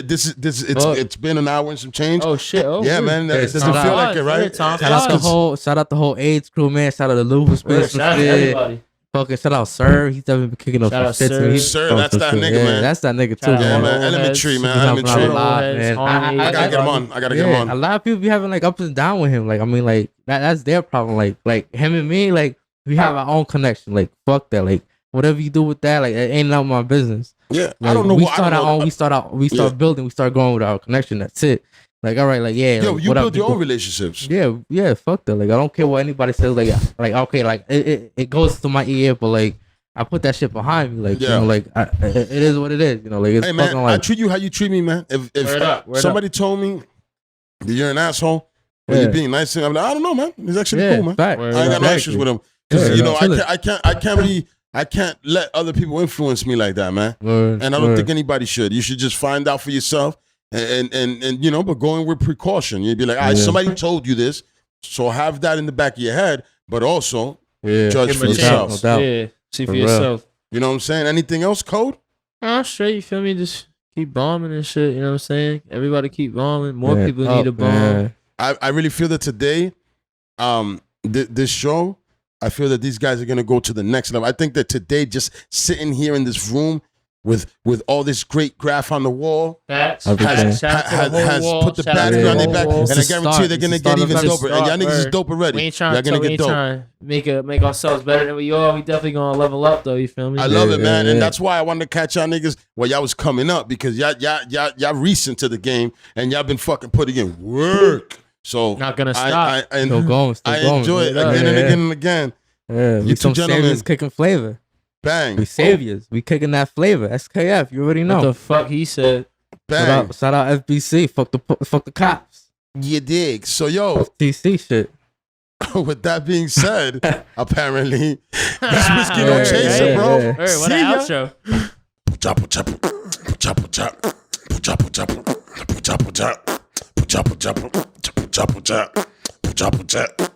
this is Fuck. it's been an hour and some change. Oh shit! Oh Yeah, really? man, Yeah, it doesn't time feel flies, like it, right? man, time Shout out flies. shout out the whole AIDS crew, man. Shout out to Lou for spinning Shout some out to shit. everybody. Fucking shout out Sir. He's definitely been kicking up Shout some out shit to Sir. me. Sir, Some that's that shit. nigga, Yeah, man. that's that nigga too, Shout out Yeah, all man. man. the Elementary, heads. man. He's helping out Elementary. a lot, Heads, man. homies, I gotta get him on. I gotta get him Yeah, on. a lot of people be having like ups and downs with him. Like, I mean, like that's their problem. Like him and me, like we have our own connection. Like, fuck that. Like, whatever you do with that, like it ain't none of my business. Yeah, Like, I don't know. We what- I start don't our know. own. We start building. We start growing with our connection. That's it. Like, all right, like yeah. Yo, like, you whatever build your do- own relationships. Yeah, fuck that. Like, I don't care what anybody says. Like okay, like it goes to my ear, but like I put that shit behind me. Like, Yeah. you know, like it is what it is. You know, like it's Hey man, fucking I like treat you how you treat me, man. If Word up, word somebody told me that you're an asshole, or Yeah. you're being nice to me, I'm like, I don't know, man. He's actually yeah, cool, man. fact. Word I ain't got no Exactly. issues with him because Yeah, you know chilling. I can't let other people influence me like that, man. Word, And I don't word. think anybody should. You should just find out for yourself, and you know, but going with precaution. You'd be like, all right, Yeah. somebody told you this, so have that in the back of your head, but also Yeah, judge Give for him a no doubt, yourself. no chance. doubt. Yeah, see for For real. yourself. You know what I'm saying? Anything else, Code? I'm straight. You feel me? Just keep bombing and shit. You know what I'm saying? Everybody keep bombing. More Man, people need a bomb. man. I really feel that today, this show, I feel that these guys are gonna go to the next level. I think that today, just sitting here in this room with all this great graph on the wall, Facts. Everything. Shout out to the whole has wall. put the Shout out to battery the on their whole back, wall. and I It's a guarantee start. they're gonna It's a get start even of doper. And y'all start, niggas is word. dope already. We ain't trying Y'all to gonna we get ain't dope. trying to make ourselves better than we are. We definitely gonna level up though. You feel me? I love Yeah, it, man, yeah, and yeah. that's why I wanted to catch y'all niggas while y'all was coming up because y'all recent to the game and y'all been fucking putting in work. So Not gonna stop. I Still going, still I going. enjoy it Yeah, again and yeah. again and again. Yeah, You we two some gentlemen. saviors kicking flavor. Bang, We saviors. We kicking that flavor. SKF. You already What know. the fuck he said? bang. Shout out FBC. Fuck the cops. You dig? So yo, TC shit. with that being said, apparently this whiskey Yeah, no chaser, yeah, bro. yeah. Hey, what See an ya. outro. Pucha, pucha, pucha, pucha, pucha, pucha, pucha, pucha, pucha, pucha, pucha, pucha, pucha, pucha, pucha.